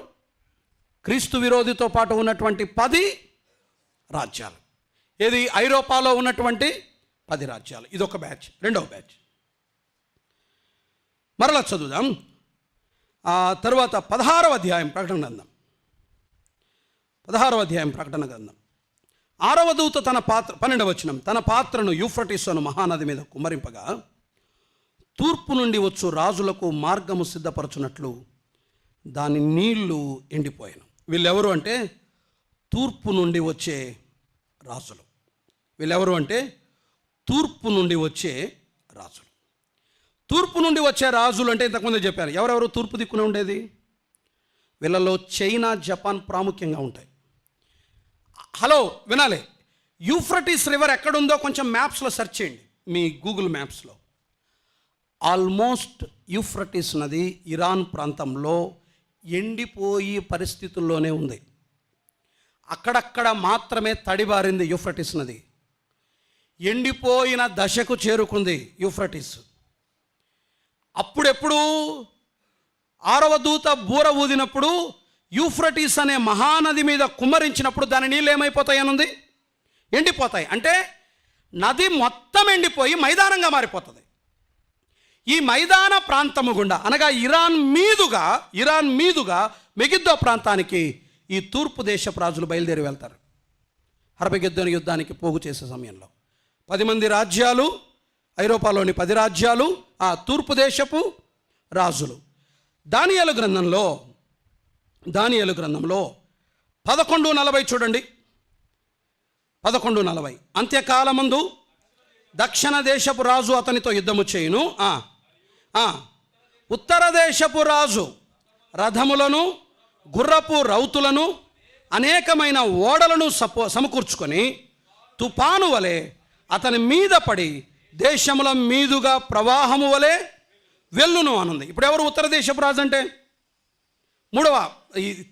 క్రీస్తు విరోధితో పాటు ఉన్నటువంటి 10 రాజ్యాలు. ఏది? ఐరోపాలో ఉన్నటువంటి 10 రాజ్యాలు. ఇదొక బ్యాచ్. రెండవ బ్యాచ్ మరలా చదువుదాం. ఆ తర్వాత 16వ అధ్యాయం ప్రకటన గ్రంథం, 16వ అధ్యాయం ప్రకటన గ్రంథం. 6వ దూత తన పాత్ర, 12వ వచనం, తన పాత్రను యూఫ్రటీసు అను మహానది మీద కుమ్మరింపగా తూర్పు నుండి వచ్చు రాజులకు మార్గము సిద్ధపరచునట్లు దాని నీళ్లు ఎండిపోయాను. వీళ్ళెవరు అంటే తూర్పు నుండి వచ్చే రాజులు. వీళ్ళెవరు అంటే తూర్పు నుండి వచ్చే రాజులు. తూర్పు నుండి వచ్చే రాజులు అంటే ఇంతకుముందే చెప్పారు. ఎవరెవరు తూర్పు దిక్కున ఉండేది? వీళ్ళలో చైనా, జపాన్ ప్రాముఖ్యంగా ఉంటాయి. హలో, వినాలి. యూఫ్రటీస్ రివర్ ఎక్కడుందో కొంచెం మ్యాప్స్లో సెర్చ్ చేయండి, మీ గూగుల్ మ్యాప్స్లో. ఆల్మోస్ట్ యూఫ్రటీస్ నది ఇరాన్ ప్రాంతంలో ఎండిపోయి పరిస్థితుల్లోనే ఉంది. అక్కడక్కడ మాత్రమే తడిబారింది యూఫ్రటీస్ నది. ఎండిపోయిన దశకు చేరుకుంది యూఫ్రటీస్. అప్పుడెప్పుడు 6వ దూత బూర ఊదినప్పుడు యూఫ్రటీస్ అనే మహానది మీద కుమ్మరించినప్పుడు దాని నీళ్ళు ఏమైపోతాయనుంది? ఎండిపోతాయి. అంటే నది మొత్తం ఎండిపోయి మైదానంగా మారిపోతుంది. ఈ మైదాన ప్రాంతము గుండా, అనగా ఇరాన్ మీదుగా మెగిద్దో ప్రాంతానికి ఈ తూర్పు దేశపు రాజులు బయలుదేరి వెళ్తారు. హర్మగెద్దోను యుద్ధానికి పోగు చేసే సమయంలో 10 మంది రాజ్యాలు, ఐరోపాలోని 10 రాజ్యాలు, ఆ తూర్పు దేశపు రాజులు. దానియేలు గ్రంథంలో 11:40 చూడండి. 11:40 అంత్యకాలమందు దక్షిణ దేశపు రాజు అతనితో యుద్ధము చేయును. ఉత్తర దేశపు రాజు రథములను, గుర్రపు రౌతులను, అనేకమైన ఓడలను సమకూర్చుకొని తుపాను వలె అతని మీద పడి దేశముల మీదుగా ప్రవాహము వలె వెళ్ళును అనుంది. ఇప్పుడు ఎవరు ఉత్తర దేశపు రాజు అంటే?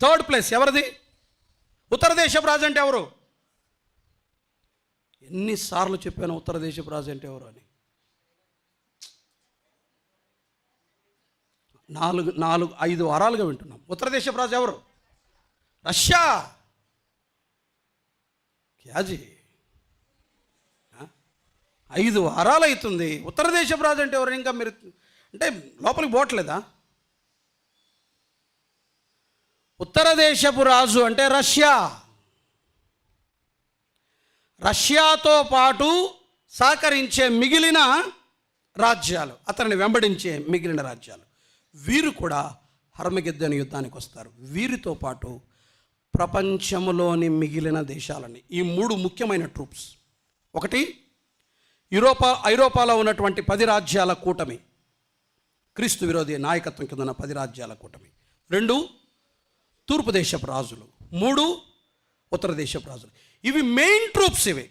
థర్డ్ ప్లేస్ ఎవరిది? ఉత్తర దేశపు రాజు అంటే ఎవరు? ఎన్నిసార్లు చెప్పాను ఉత్తర దేశపు రాజు అంటే ఎవరు అని? 4-5 వారాలుగా వింటున్నాం. ఉత్తర దేశపు రాజు ఎవరు? రష్యా. క్యాజీ 5 వారాలు అవుతుంది. ఉత్తర దేశపు రాజు అంటే ఎవరు? ఇంకా మీరు అంటే లోపలికి పోవట్లేదా? ఉత్తర దేశపు రాజు అంటే రష్యా. రష్యాతో పాటు సహకరించే మిగిలిన రాజ్యాలు, అతనిని వెంబడించే మిగిలిన రాజ్యాలు, వీరు కూడా హర్మగెద్దోను యుద్ధానికి వస్తారు. వీరితో పాటు ప్రపంచంలోని మిగిలిన దేశాలని, ఈ 3 ముఖ్యమైన ట్రూప్స్. ఒకటి ఐరోపాలో ఉన్నటువంటి 10 రాజ్యాల కూటమి, క్రీస్తు విరోధి నాయకత్వం కింద ఉన్న 10 రాజ్యాల కూటమి. 2 తూర్పు దేశపు రాజులు. 3 ఉత్తర దేశపు రాజులు. ఇవి మెయిన్ ట్రూప్స్. ఇవి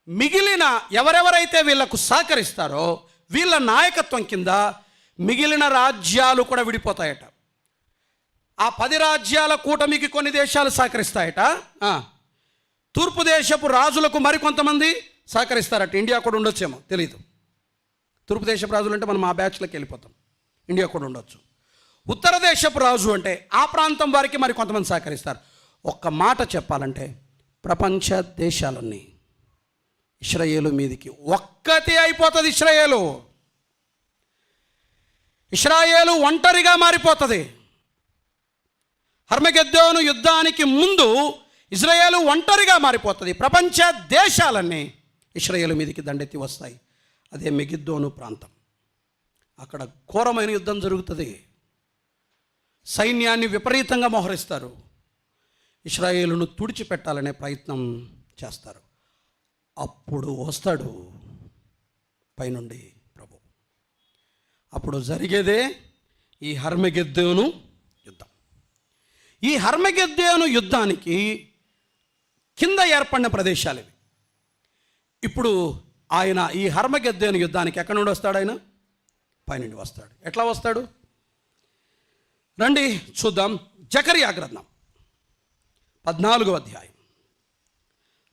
మిగిలిన ఎవరెవరైతే వీళ్లకు సహకరిస్తారో వీళ్ళ నాయకత్వం కింద మిగిలిన రాజ్యాలు కూడా విడిపోతాయట. ఆ 10 రాజ్యాల కూటమికి కొన్ని దేశాలు సహకరిస్తాయట. తూర్పు దేశపు రాజులకు మరికొంతమంది సహకరిస్తారట. ఇండియా కూడా ఉండొచ్చేమో, తెలీదు. తూర్పు దేశపు రాజులు అంటే మనం ఆ బ్యాచ్లోకి వెళ్ళిపోతాం. ఇండియా కూడా ఉండొచ్చు. ఉత్తర దేశపు రాజు అంటే ఆ ప్రాంతం వారికి మరి కొంతమంది సహకరిస్తారు. ఒక్క మాట చెప్పాలంటే ప్రపంచ దేశాలన్నీ ఇశ్రాయేలు మీదికి ఒక్కతే అయిపోతుంది. ఇశ్రాయేలు ఒంటరిగా మారిపోతుంది. హర్మగెద్దోను యుద్ధానికి ముందు ఇజ్రాయేలు ఒంటరిగా మారిపోతుంది. ప్రపంచ దేశాలన్నీ ఇశ్రాయేలు మీదికి దండెత్తి వస్తాయి. అదే మెగిద్దోను ప్రాంతం. అక్కడ ఘోరమైన యుద్ధం జరుగుతుంది. సైన్యాన్ని విపరీతంగా మోహరిస్తారు. ఇశ్రాయేలును తుడిచిపెట్టాలనే ప్రయత్నం చేస్తారు. అప్పుడు వస్తాడు పైనుండి ప్రభు. అప్పుడు జరిగేదే ఈ హర్మగెద్దోను యుద్ధం. ఈ హర్మగెద్దోను యుద్ధానికి కింద ఏర్పడిన ప్రదేశాలు ఇవి. ఇప్పుడు ఆయన ఈ హర్మగెద్దోను యుద్ధానికి ఎక్కడి నుండి వస్తాడు? ఆయన పైనుండి వస్తాడు. ఎట్లా వస్తాడు? రండి చూద్దాం. జకర్యా గ్రంథం 14వ అధ్యాయం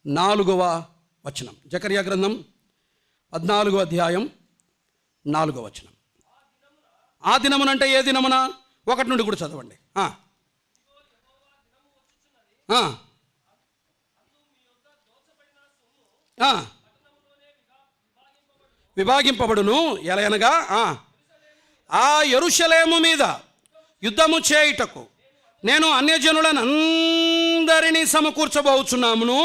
4వ వచనం. జకర్యా గ్రంథం 14వ అధ్యాయం 4వ వచనం. ఆ దినమునంటే ఏ దినమున? 1 నుండి కూడా చదవండి. విభాగింపబడును. ఎలయనగా ఆ యెరూషలేము మీద యుద్ధము చేయుటకు నేను అన్యజనులను అందరినీ సమకూర్చబోచున్నామును.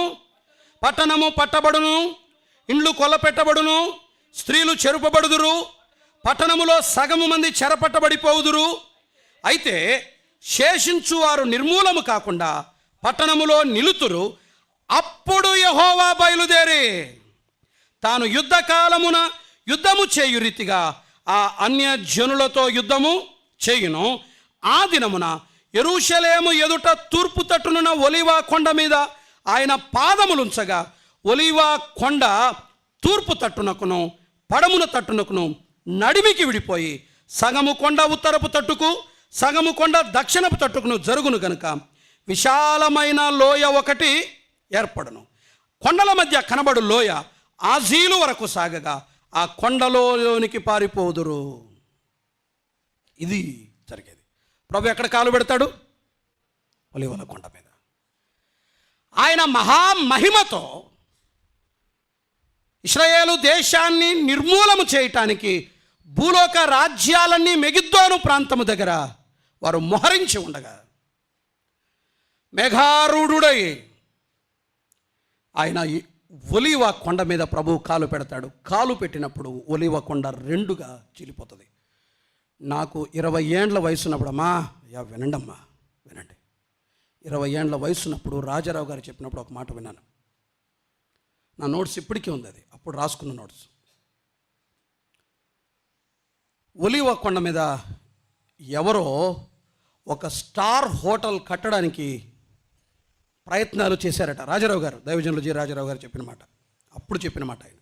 పట్టణము పట్టబడును, ఇండ్లు కొల్లపెట్టబడును, స్త్రీలు చెరుపబడుదురు, పట్టణములో సగము మంది చెరపట్టబడిపోవుదురు. అయితే శేషించు వారు నిర్మూలము కాకుండా పట్టణములో నిలుతురు. అప్పుడు యెహోవా బయలుదేరి తాను యుద్ధకాలమున యుద్ధము చేయు రీతిగా ఆ అన్యజనులతో యుద్ధము చేయును. ఆ దినమున యెరూషలేము ఎదుట తూర్పు తట్టునున్న ఒలీవ కొండ మీద ఆయన పాదములుంచగా ఒలీవ కొండ తూర్పు తట్టునకును పడమున తట్టునకును నడిమికి విడిపోయి సగము కొండ ఉత్తరపు తట్టుకు సగము కొండ దక్షిణపు తట్టుకును జరుగును గనుక విశాలమైన లోయ ఒకటి ఏర్పడును. కొండల మధ్య కనబడు లోయ ఆజీలు వరకు సాగగా ఆ కొండలోనికి పారిపోదురు. ఇది జరిగేది. ప్రభు ఎక్కడ కాలు పెడతాడు? ఒలీవల కొండ మీద. ఆయన మహామహిమతో ఇశ్రాయేలు దేశాన్ని నిర్మూలము చేయటానికి భూలోక రాజ్యాలన్నీ మెగిద్దోను ప్రాంతము దగ్గర వారు మోహరించి ఉండగా మేఘారూఢుడై ఆయన ఒలీవ కొండ మీద ప్రభు కాలు పెడతాడు. కాలు పెట్టినప్పుడు ఒలీవ కొండ 2గా చీలిపోతుంది. నాకు 20 ఏండ్ల వయసున్నప్పుడమ్మా, వినండమ్మా, వినండి. 20 ఏండ్ల వయసున్నప్పుడు రాజారావు గారు చెప్పినప్పుడు ఒక మాట విన్నాను. నా నోట్స్ ఇప్పటికీ ఉంది, అది అప్పుడు రాసుకున్న నోట్స్. ఒలీవ కొండ మీద ఎవరో ఒక స్టార్ హోటల్ కట్టడానికి ప్రయత్నాలు చేశారట. రాజారావు గారు, దైవజనులు జి రాజారావు గారు చెప్పిన మాట, అప్పుడు చెప్పిన మాట. ఆయన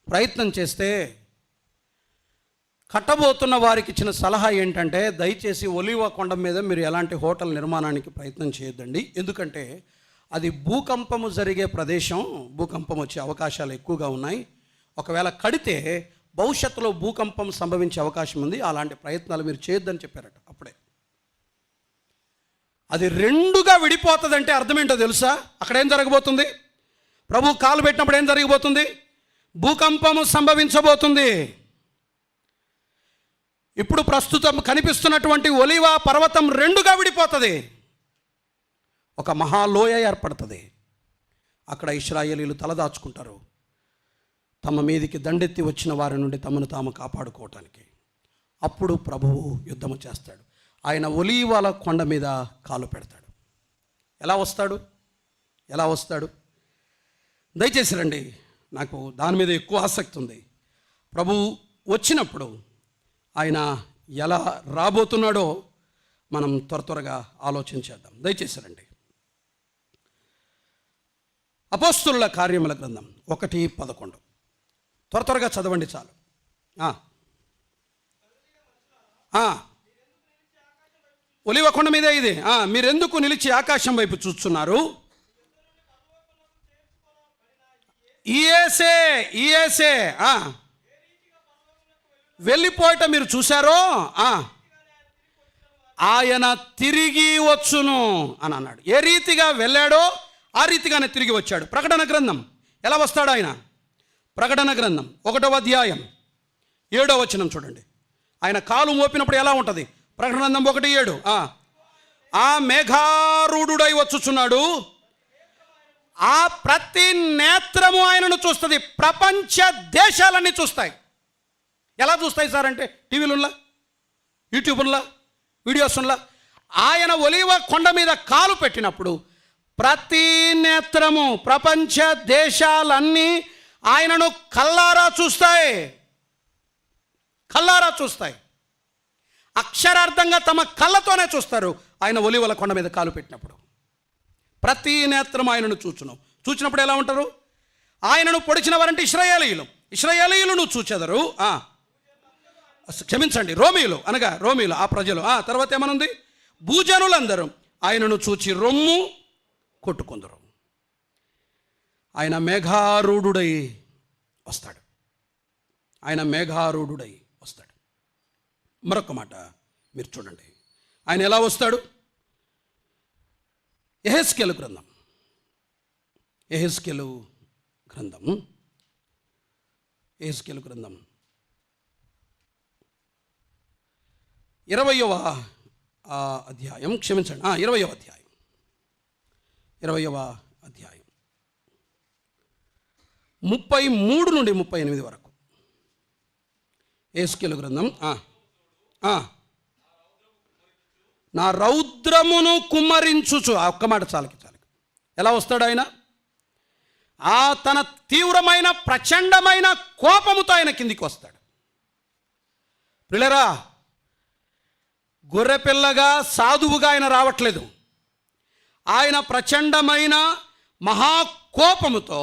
ప్రయత్నం చేస్తే కట్టబోతున్న వారికి ఇచ్చిన సలహా ఏంటంటే, దయచేసి ఒలీవ కొండ మీద మీరు ఎలాంటి హోటల్ నిర్మాణానికి ప్రయత్నం చేయొద్దండి. ఎందుకంటే అది భూకంపము జరిగే ప్రదేశం, భూకంపం వచ్చే అవకాశాలు ఎక్కువగా ఉన్నాయి. ఒకవేళ కడితే భవిష్యత్తులో భూకంపం సంభవించే అవకాశం ఉంది. అలాంటి ప్రయత్నాలు మీరు చేయొద్దని చెప్పారట. అప్పుడే అది 2గా విడిపోతుందంటే అర్థం ఏంటో తెలుసా? అక్కడ ఏం జరగబోతుంది? ప్రభు కాలు పెట్టినప్పుడు ఏం జరగబోతుంది? భూకంపము సంభవించబోతుంది. ఇప్పుడు ప్రస్తుతం కనిపిస్తున్నటువంటి ఒలీవ పర్వతం 2గా విడిపోతుంది. ఒక మహాలోయ ఏర్పడుతుంది. అక్కడ ఇశ్రాయేలీలు తలదాచుకుంటారు, తమ మీదికి దండెత్తి వచ్చిన వారి నుండి తమను తాము కాపాడుకోవటానికి. అప్పుడు ప్రభువు యుద్ధము చేస్తాడు. ఆయన ఒలీవల కొండ మీద కాలు పెడతాడు. ఎలా వస్తాడు? దయచేసి రండి, నాకు దాని మీద ఎక్కువ ఆసక్తి ఉంది. ప్రభువు వచ్చినప్పుడు ఆయన ఎలా రాబోతున్నాడో మనం త్వరగా ఆలోచించేద్దాం. దయచేసి రండి. అపోస్తుల కార్యముల గ్రంథం 1:11 త్వరగా చదవండి చాలు. ఒలీవ కొండ మీద ఇది. మీరెందుకు నిలిచి ఆకాశం వైపు చూస్తున్నారు? ఈయేసే వెళ్ళిపోయటం మీరు చూశారో ఆయన తిరిగి వచ్చును అని అన్నాడు. ఏ రీతిగా వెళ్ళాడో ఆ రీతిగానే తిరిగి వచ్చాడు. ప్రకటన గ్రంథం ఎలా వస్తాడు ఆయన? ప్రకటన గ్రంథం 1వ అధ్యాయం 7వ వచనం చూడండి. ఆయన కాలు మోపినప్పుడు ఎలా ఉంటుంది? ప్రకటన గ్రంథం 1:7. ఆ మేఘారూఢుడై వచ్చుచున్నాడు, ఆ ప్రతి నేత్రము ఆయనను చూస్తుంది. ప్రపంచ దేశాలన్నీ చూస్తాయి. ఎలా చూస్తాయి సార్ అంటే, టీవీలున్నా, యూట్యూబ్లా, వీడియోస్లా. ఆయన ఒలీవ కొండ మీద కాలు పెట్టినప్పుడు ప్రతి నేత్రము, ప్రపంచ దేశాలన్నీ ఆయనను కల్లారా చూస్తాయి. కల్లారా చూస్తాయి. అక్షరార్థంగా తమ కళ్ళతోనే చూస్తారు ఆయన ఒలీవల కొండ మీద కాలు పెట్టినప్పుడు. ప్రతి నేత్రం ఆయనను చూచినప్పుడు ఎలా ఉంటారు? ఆయనను పొడిచిన వారంటే ఇశ్రాయేలీయులను చూచెదరు. క్షమించండి, రోమీయులు, అనగా రోమీయులు, ఆ ప్రజలు. తర్వాత ఏమనుంది? భూజనులందరూ ఆయనను చూచి రొమ్ము కొట్టుకుందరు. ఆయన మేఘారూఢుడై వస్తాడు. ఆయన మేఘారూఢుడై వస్తాడు. మరొక మాట మీరు చూడండి, ఆయన ఎలా వస్తాడు? యెహెజ్కేలు గ్రంథం 20వ అధ్యాయం, క్షమించండి, 20వ అధ్యాయం 33 నుండి 38 వరకు. యెహెజ్కేలు గ్రంథం. నా రౌద్రమును కుమ్మరించుచు, ఒక్క మాట చాలకి. ఎలా వస్తాడు ఆయన? తన తీవ్రమైన ప్రచండమైన కోపముతో ఆయన కిందికి వస్తాడు. పిల్లరా, గొర్రెపిల్లగా సాధువుగా ఆయన రావట్లేదు. ఆయన ప్రచండమైన మహాకోపముతో,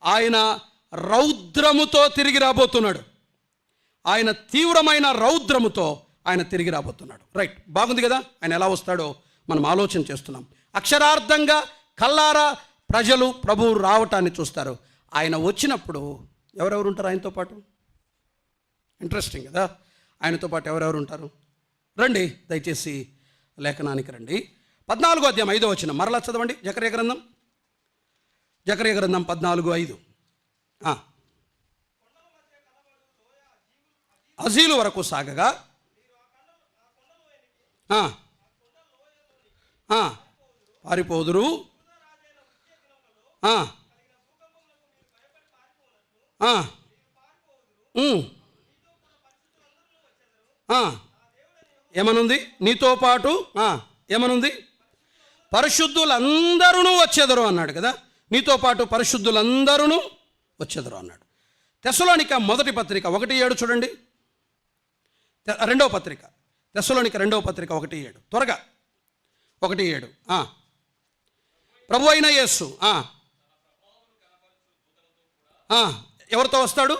ఆయన రౌద్రముతో తిరిగి రాబోతున్నాడు. ఆయన తీవ్రమైన రౌద్రముతో ఆయన తిరిగి రాబోతున్నాడు. రైట్, బాగుంది కదా? ఆయన ఎలా వస్తాడో మనం ఆలోచన చేస్తున్నాం. అక్షరార్థంగా కల్లారా ప్రజలు ప్రభువు రావటాన్ని చూస్తారు. ఆయన వచ్చినప్పుడు ఎవరెవరు ఉంటారు ఆయనతో పాటు? ఇంట్రెస్టింగ్ కదా? ఆయనతో పాటు ఎవరెవరు ఉంటారు? రండి దయచేసి లేఖనానికి రండి. 14వ అధ్యాయం 5వ వచనం మరలా చదవండి. జకర్యా గ్రంథం 14:5. అజీలు వరకు సాగగా పారిపోదురు. ఏమనుంది? నీతో పాటు ఏమనుంది? పరిశుద్ధులందరూ వచ్చేదరు అన్నాడు కదా. నీతో పాటు పరిశుద్ధులందరూ వచ్చేదరు అన్నాడు. తెస్సలోనిక మొదటి పత్రిక 1:7 చూడండి. రెండవ పత్రిక, తెస్సలోనిక 2వ పత్రిక 1:7, త్వరగా 1:7. ప్రభు అయిన యేసు ఎవరితో వస్తాడు?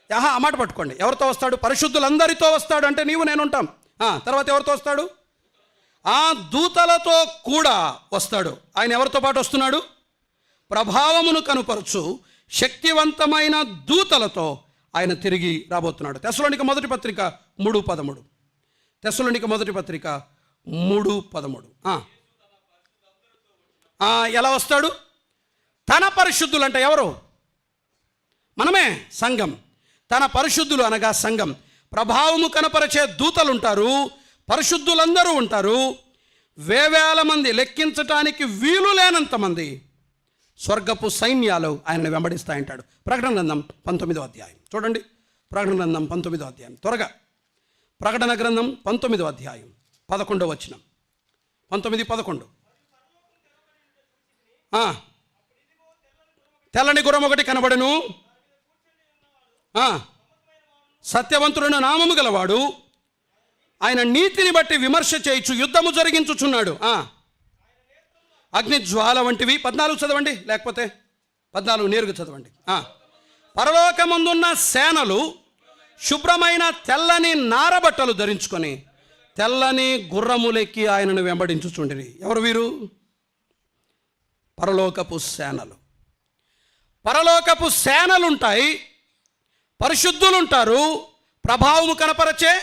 ఆ మాట పట్టుకోండి. ఎవరితో వస్తాడు? పరిశుద్ధులందరితో వస్తాడు. అంటే నీవు నేను ఉంటాం. తర్వాత ఎవరితో వస్తాడు? దూతలతో కూడా వస్తాడు. ఆయన ఎవరితో పాటు వస్తున్నాడు? ప్రభావమును కనుపరచు శక్తివంతమైన దూతలతో ఆయన తిరిగి రాబోతున్నాడు. తెస్సలోనిక మొదటి పత్రిక 3:13. తెస్సలోనిక మొదటి పత్రిక 3:13. ఎలా వస్తాడు? తన పరిశుద్ధులు అంటే ఎవరు? మనమే, సంఘం. తన పరిశుద్ధులు అనగా సంఘం. ప్రభావము కనపరిచే దూతలు ఉంటారు, పరిశుద్ధులందరూ ఉంటారు. వేవేల మంది, లెక్కించటానికి వీలు లేనంత మంది స్వర్గపు సైన్యాలు ఆయనను వెంబడిస్తాయంటాడు. ప్రకటన గ్రంథం 19వ అధ్యాయం చూడండి. ప్రకటన గ్రంథం 19వ అధ్యాయం త్వరగా. ప్రకటన గ్రంథం 19వ అధ్యాయం 11వ వచనం. 19:11. తెల్లని గుర్రం ఒకటి కనబడెను, సత్యవంతుడైన నామము గలవాడు, ఆయన నీతిని బట్టి విమర్శ చేయించు యుద్ధము జరిగించుచున్నాడు. అగ్ని జ్వాల వంటివి. 14 చదవండి, లేకపోతే 14 నేరుగా చదవండి. పరలోకమందున్న సేనలు శుభ్రమైన తెల్లని నారబట్టలు ధరించుకొని తెల్లని గుర్రములెక్కి ఆయనను వెంబడించుచుండిరి. ఎవరు వీరు? పరలోకపు సేనలు. పరలోకపు సేనలుంటాయి, పరిశుద్ధులుంటారు, ప్రభావము కనపరచే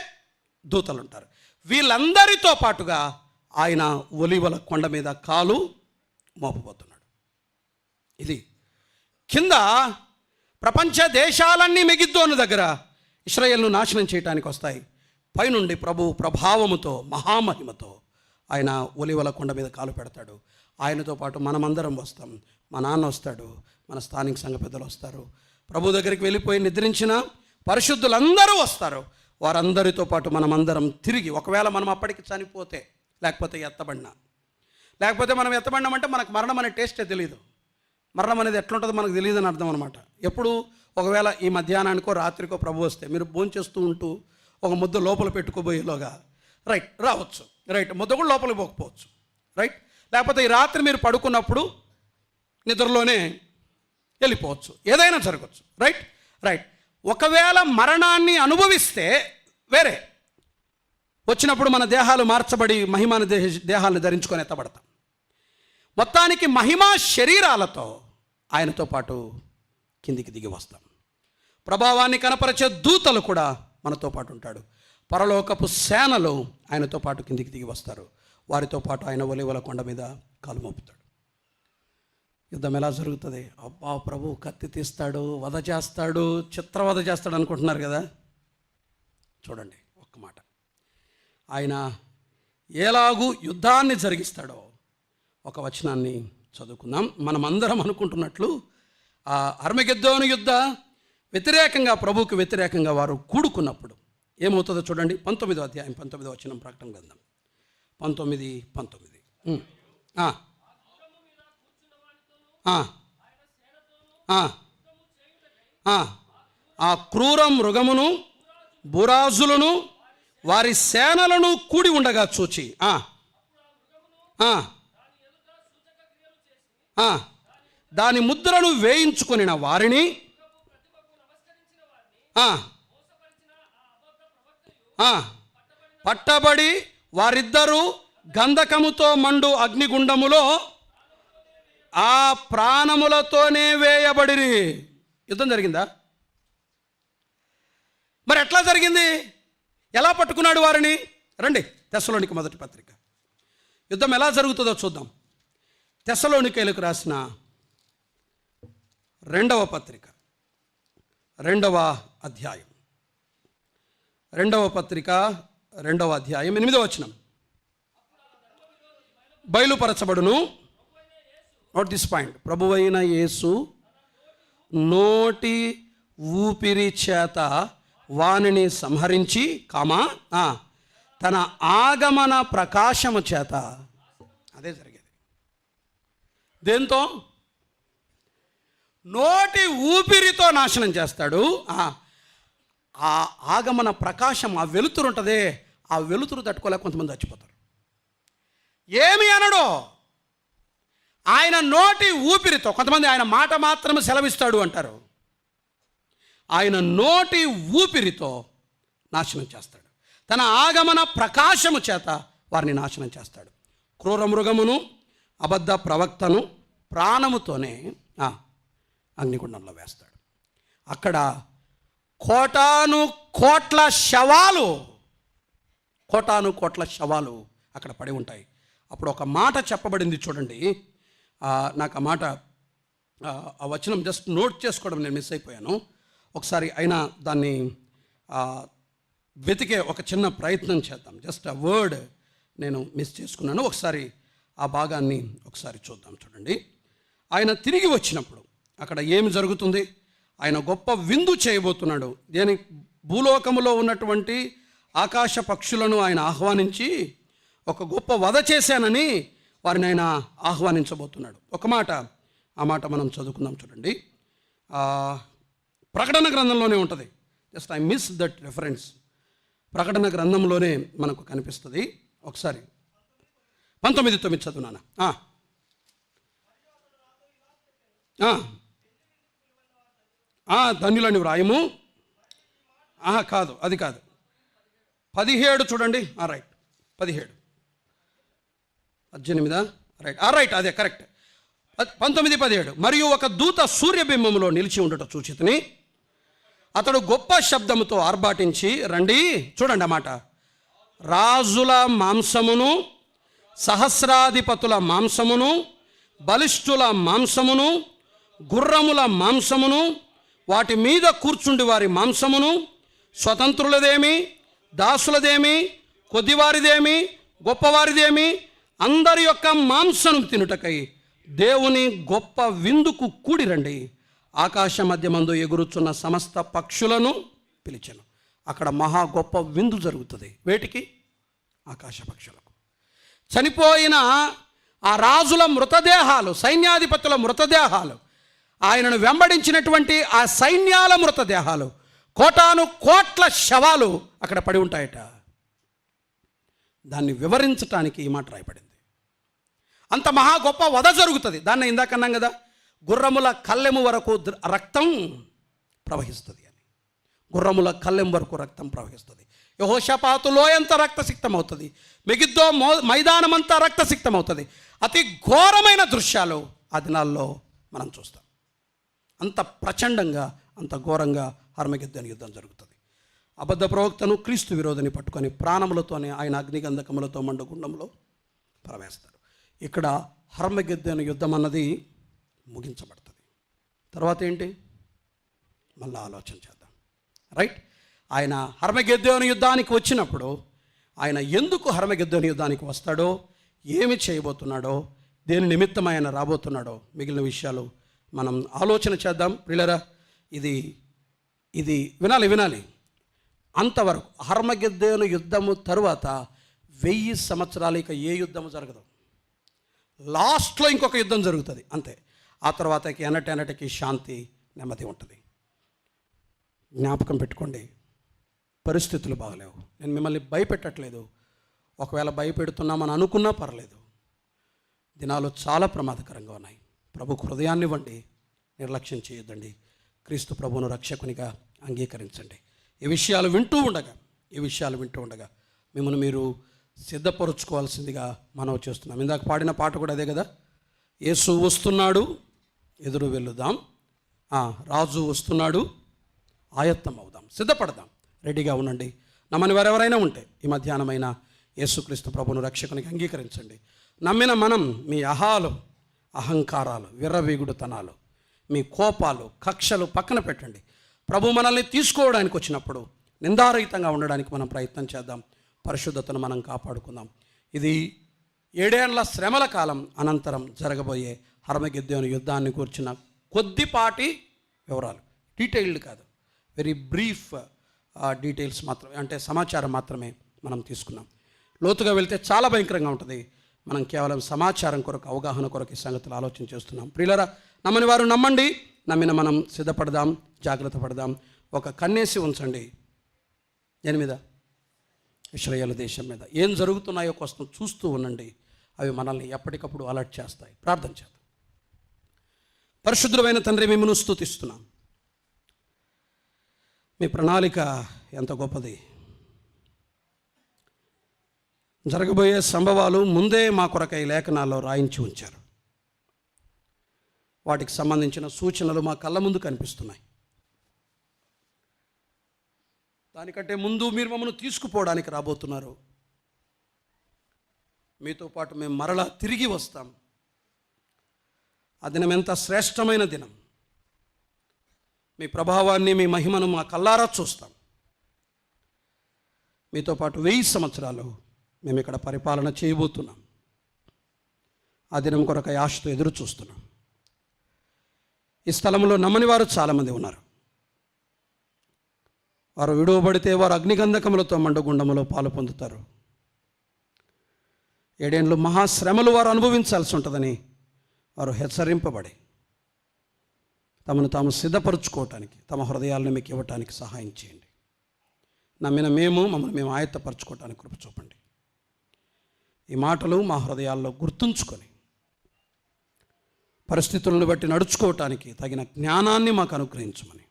దూతలుంటారు. వీళ్ళందరితో పాటుగా ఆయన ఒలీవల కొండ మీద కాలు మోపబోతున్నాడు. ఇది కింద ప్రపంచ దేశాలన్నీ మెగిద్దోను దగ్గర ఇశ్రాయేలును నాశనం చేయడానికి వస్తాయి. పైనుండి ప్రభు ప్రభావముతో మహామహిమతో ఆయన ఒలివల కొండ మీద కాలు పెడతాడు. ఆయనతో పాటు మనమందరం వస్తాం. మా నాన్న వస్తాడు, మన స్థానిక సంఘ పెద్దలు వస్తారు, ప్రభు దగ్గరికి వెళ్ళిపోయి నిద్రించిన పరిశుద్ధులందరూ వస్తారు. వారందరితో పాటు మనమందరం తిరిగి, ఒకవేళ మనం అప్పటికి చనిపోతే, లేకపోతే మనం ఎత్తబడినామంటే మనకు మరణం అనే టేస్టే తెలియదు. మరణం అనేది ఎట్లుంటుందో మనకు తెలియదు అని అర్థం అనమాట. ఎప్పుడు ఒకవేళ ఈ మధ్యాహ్నానికో రాత్రికో ప్రభు వస్తే మీరు భోంచేస్తూ ఉంటూ ఒక ముద్ద లోపల పెట్టుకోబోయేలోగా రావచ్చు, ముద్ద కూడా లోపలికి పోకపోవచ్చు, లేకపోతే ఈ రాత్రి మీరు పడుకున్నప్పుడు నిద్రలోనే వెళ్ళిపోవచ్చు, ఏదైనా జరగచ్చు. ఒకవేళ మరణాన్ని అనుభవిస్తే వేరే, వచ్చినప్పుడు మన దేహాలు మార్చబడి మహిమాన దేహాలను ధరించుకొని ఎత్తబడతాం. మొత్తానికి మహిమా శరీరాలతో ఆయనతో పాటు కిందికి దిగి వస్తాం. ప్రభావాన్ని కనపరిచే దూతలు కూడా మనతో పాటు ఉంటాడు. పరలోకపు సేనలు ఆయనతో పాటు కిందికి దిగి వస్తారు. వారితో పాటు ఆయన ఒలీవల కొండ మీద కాలు మోపుతాడు. యుద్ధం ఎలా జరుగుతుంది? అబ్బా, ప్రభు కత్తి తీస్తాడు, వధ చేస్తాడు, చిత్రవధ చేస్తాడు అనుకుంటున్నారు కదా. చూడండి ఒక్క మాట, ఆయన ఎలాగూ యుద్ధాన్ని జరిగిస్తాడో ఒక వచనాన్ని చదువుకుందాం. మనమందరం అనుకుంటున్నట్లు ఆ అర్మగెద్దోను యుద్ధ వ్యతిరేకంగా, ప్రభువుకు వ్యతిరేకంగా వారు కూడుకున్నప్పుడు ఏమవుతుందో చూడండి. 19వ అధ్యాయం 19వ వచనం, ప్రకటన గ్రంథం 19:19. ఆ క్రూర మృగమును బురాజులను వారి సేనలను కూడి ఉండగా చూచి దాని ముద్రను వేయించుకొనిన వారిని పట్టబడి వారిద్దరూ గంధకముతో మండు అగ్నిగుండములో ఆ ప్రాణములతోనే వేయబడిరి. యుద్ధం జరిగిందా? మరి ఎట్లా జరిగింది? ఎలా పట్టుకున్నాడు వారిని? రండి తెస్సలోనిక మొదటి పత్రిక, యుద్ధం ఎలా జరుగుతుందో చూద్దాం. తెస్సలోనికైలకు రాసిన 2వ పత్రిక 2వ అధ్యాయం 2వ పత్రిక 2వ అధ్యాయం 8వ వచనం. బయలుపరచబడును, నోట్ దిస్ పాయింట్, ప్రభువైన యేసు నోటి ఊపిరి చేత వానిని సంహరించి తన ఆగమన ప్రకాశము చేత, అదే జరిగేది. దేంతో? నోటి ఊపిరితో నాశనం చేస్తాడు. ఆ ఆగమన ప్రకాశం, ఆ వెలుతురు ఉంటుందే, ఆ వెలుతురు తట్టుకోలేక కొంతమంది చచ్చిపోతారు. ఏమి అనడో ఆయన నోటి ఊపిరితో, కొంతమంది ఆయన మాట మాత్రమే సెలవిస్తాడు అంటారు, ఆయన నోటి ఊపిరితో నాశనం చేస్తాడు. తన ఆగమన ప్రకాశము చేత వారిని నాశనం చేస్తాడు. క్రూర మృగమును అబద్ధ ప్రవక్తను ప్రాణముతోనే అగ్నిగుండంలో వేస్తాడు. అక్కడ కోటాను కోట్ల శవాలు అక్కడ పడి ఉంటాయి. అప్పుడు ఒక మాట చెప్పబడింది చూడండి. నాకు ఆ మాట, ఆ వచనం జస్ట్ నోట్ చేసుకోవడం నేను మిస్ అయిపోయాను. ఒకసారి అయినా దాన్ని వెతికే ఒక చిన్న ప్రయత్నం చేద్దాం. జస్ట్ ఆ వర్డ్ నేను మిస్ చేసుకున్నాను. ఒకసారి ఆ భాగాన్ని ఒకసారి చూద్దాం. చూడండి, ఆయన తిరిగి వచ్చినప్పుడు అక్కడ ఏమి జరుగుతుంది? ఆయన గొప్ప విందు చేయబోతున్నాడు. దేని? భూలోకములో ఉన్నటువంటి ఆకాశ పక్షులను ఆయన ఆహ్వానించి ఒక గొప్ప వధ చేశానని వారిని ఆయన ఆహ్వానించబోతున్నాడు. ఒక మాట, ఆ మాట మనం చదువుకుందాం. చూడండి, ప్రకటన గ్రంథంలోనే ఉంటుంది. Just I miss that reference. ప్రకటన గ్రంథంలోనే మనకు కనిపిస్తుంది. ఒకసారి 19:9 చదువునానా. ధన్యులని వ్రాయము. కాదు, అది కాదు, 17 చూడండి. రైట్, 17, 18, రైట్, అదే కరెక్ట్. 19:17. మరియు ఒక దూత సూర్యబింబములో నిలిచి ఉండట చూచితిని. అతడు గొప్ప శబ్దముతో ఆర్భాటించి, రండి, చూడండి అన్నమాట, రాజుల మాంసమును, సహస్రాధిపతుల మాంసమును, బలిష్ఠుల మాంసమును, గుర్రముల మాంసమును వాటి మీద కూర్చుండి వారి మాంసమును, స్వతంత్రులదేమి, దాసులదేమి, కొద్దివారిదేమి, గొప్పవారిదేమి, అందరి యొక్క మాంసను తినుటకై దేవుని గొప్ప విందుకు కూడిరండి. ఆకాశ మధ్యమందు ఎగురుచున్న సమస్త పక్షులను పిలిచెను. అక్కడ మహా గొప్ప విందు జరుగుతుంది. వేటికి? ఆకాశ పక్షులకు. చనిపోయిన ఆ రాజుల మృతదేహాలు, సైన్యాధిపతుల మృతదేహాలు, ఆయనను వెంబడించినటువంటి ఆ సైన్యాల మృతదేహాలు, కోటాను కోట్ల శవాలు అక్కడ పడి ఉంటాయట. దాన్ని వివరించటానికి ఈ మాట రాయబడింది. అంత మహా గొప్ప వధ జరుగుతుంది. దాన్ని ఇందాక అన్నాం కదా, గుర్రముల కళ్ళెము వరకు రక్తం ప్రవహిస్తుంది అని. గుర్రముల కళ్ళెం వరకు రక్తం ప్రవహిస్తుంది. యెహోషాపాతు లోయంతా రక్తసిక్తం అవుతుంది. మెగిద్దో మైదానం అంతా రక్తసిక్తం అవుతుంది. అతి ఘోరమైన దృశ్యాలు ఆ దినాల్లో మనం చూస్తాం. అంత ప్రచండంగా, అంత ఘోరంగా హర్మగిద్దోను యుద్ధం జరుగుతుంది. అబద్ధ ప్రవక్తను, క్రీస్తు విరోధిని పట్టుకొని ప్రాణములతోనే ఆయన అగ్నిగంధకములతో మండుగుండంలో ప్రవేశిస్తారు. ఇక్కడ హర్మగిద్దోను యుద్ధం అన్నది ముగించబడుతుంది. తర్వాత ఏంటి? మళ్ళీ ఆలోచన చేద్దాం. రైట్? ఆయన హర్మగిద్దోను యుద్ధానికి వచ్చినప్పుడు ఆయన ఎందుకు హర్మగిద్దోను యుద్ధానికి వస్తాడో, ఏమి చేయబోతున్నాడో, దేని నిమిత్తం ఆయన రాబోతున్నాడో, మిగిలిన విషయాలు మనం ఆలోచన చేద్దాం. ప్రియులారా, ఇది వినాలి. అంతవరకు హర్మగిద్దోను యుద్ధము తరువాత 1000 సంవత్సరాలు ఇక ఏ యుద్ధము జరగదు. లాస్ట్లో ఇంకొక యుద్ధం జరుగుతుంది అంతే. ఆ తర్వాతకి ఎన్నటెన్నటికి శాంతి, నెమ్మది ఉంటుంది. జ్ఞాపకం పెట్టుకోండి, పరిస్థితులు బాగలేవు. నేను మిమ్మల్ని భయపెట్టట్లేదు. ఒకవేళ భయపెడుతున్నామని అనుకున్నా పర్లేదు. దినాలు చాలా ప్రమాదకరంగా ఉన్నాయి. ప్రభుకు హృదయాన్ని ఇవ్వండి, నిర్లక్ష్యం చేయొద్దండి. క్రీస్తు ప్రభువును రక్షకునిగా అంగీకరించండి. ఈ విషయాలు వింటూ ఉండగా మిమ్మల్ని మీరు సిద్ధపరుచుకోవాల్సిందిగా మనవి చేస్తున్నాం. ఇందాక పాడిన పాట కూడా అదే కదా, యేసు వస్తున్నాడు ఎదురు వెళ్దాం, రాజు వస్తున్నాడు ఆయత్తం అవుదాం, సిద్ధపడదాం, రెడీగా ఉండండి. నమ్మని వారెవరైనా ఉంటే ఈ మధ్యాహ్నమైన యేసుక్రీస్తు ప్రభువును రక్షకునికి అంగీకరించండి. నమ్మిన మనం మీ అహంకారాలు, విర్రవీగుడుతనాలు, మీ కోపాలు, కక్షలు పక్కన పెట్టండి. ప్రభు మనల్ని తీసుకోవడానికి వచ్చినప్పుడు నిందారహితంగా ఉండడానికి మనం ప్రయత్నం చేద్దాం. పరిశుద్ధతను మనం కాపాడుకుందాం. ఇది 7 ఏళ్ల శ్రమల కాలం అనంతరం జరగబోయే హర్మగిద్దోను యుద్ధాన్ని కూర్చున్న కొద్దిపాటి వివరాలు, డీటెయిల్డ్ కాదు, వెరీ బ్రీఫ్ డీటెయిల్స్ మాత్రమే, అంటే సమాచారం మాత్రమే మనం తీసుకున్నాం. లోతుగా వెళ్తే చాలా భయంకరంగా ఉంటుంది. మనం కేవలం సమాచారం కొరకు, అవగాహన కొరకు ఈ సంగతులు ఆలోచన చేస్తున్నాం. ప్రియులారా, నమ్మని వారు నమ్మండి, నమ్మిన మనం సిద్ధపడదాం, జాగ్రత్త పడదాం. ఒక కన్నేసి ఉంచండి దేని మీద? ఇశ్రాయేలు దేశం మీద. ఏం జరుగుతున్నాయో కోసం చూస్తూ ఉండండి. అవి మనల్ని ఎప్పటికప్పుడు అలర్ట్ చేస్తాయి. ప్రార్థన చేద్దాం. పరిశుద్ధుడైన తండ్రి, మిమ్మల్ని స్తుతిస్తున్నాం. మీ ప్రణాళిక ఎంత గొప్పది. జరగబోయే సంభవాలు ముందే మా కొరకై లేఖనాల్లో రాయించి ఉంచారు. వాటికి సంబంధించిన సూచనలు మా కళ్ళ ముందు కనిపిస్తున్నాయి. దానికంటే ముందు మీరు మమ్మల్ని తీసుకుపోవడానికి రాబోతున్నారు. మీతో పాటు మేము మరలా తిరిగి వస్తాం. ఆ దినం ఎంత శ్రేష్టమైన దినం. మీ ప్రభావాన్ని, మీ మహిమను మా కల్లారా చూస్తాం. మీతో పాటు 1000 సంవత్సరాలు మేము ఇక్కడ పరిపాలన చేయబోతున్నాం. ఆ దినం కొరకు ఆశతో ఎదురు చూస్తున్నాం. ఈ స్థలంలో నమ్మని వారు చాలామంది ఉన్నారు. వారు విడువబడితే వారు అగ్నిగంధకములతో మండుగుండములో పాలు పొందుతారు. 7 ఏళ్ళు మహాశ్రమలు వారు అనుభవించాల్సి ఉంటుందని వారు హెచ్చరింపబడి తమను తాము సిద్ధపరచుకోవటానికి, తమ హృదయాలను మీకు ఇవ్వటానికి సహాయం చేయండి. నమ్మిన మమ్మల్ని మేము ఆయత్తపరచుకోవటానికి కృప చూపండి. ఈ మాటలు మా హృదయాల్లో గుర్తుంచుకొని పరిస్థితులను బట్టి నడుచుకోవటానికి తగిన జ్ఞానాన్ని మాకు అనుగ్రహించమని,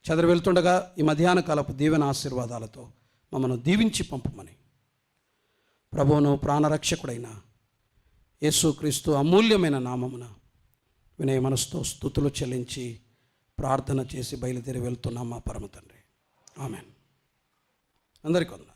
చెదరు వెళ్తుండగా ఈ మధ్యాహ్న కాలపు దీవెన ఆశీర్వాదాలతో మమ్మల్ని దీవించి పంపమని ప్రభువును ప్రాణరక్షకుడైన యేసుక్రీస్తు అమూల్యమైన నామమున వినయ మనసుతో స్తుతులు చెల్లించి ప్రార్థన చేసి బయలుదేరి వెళ్తున్నాం మా పరమ తండ్రి. ఆమెన్. అందరికీ వందనాలు.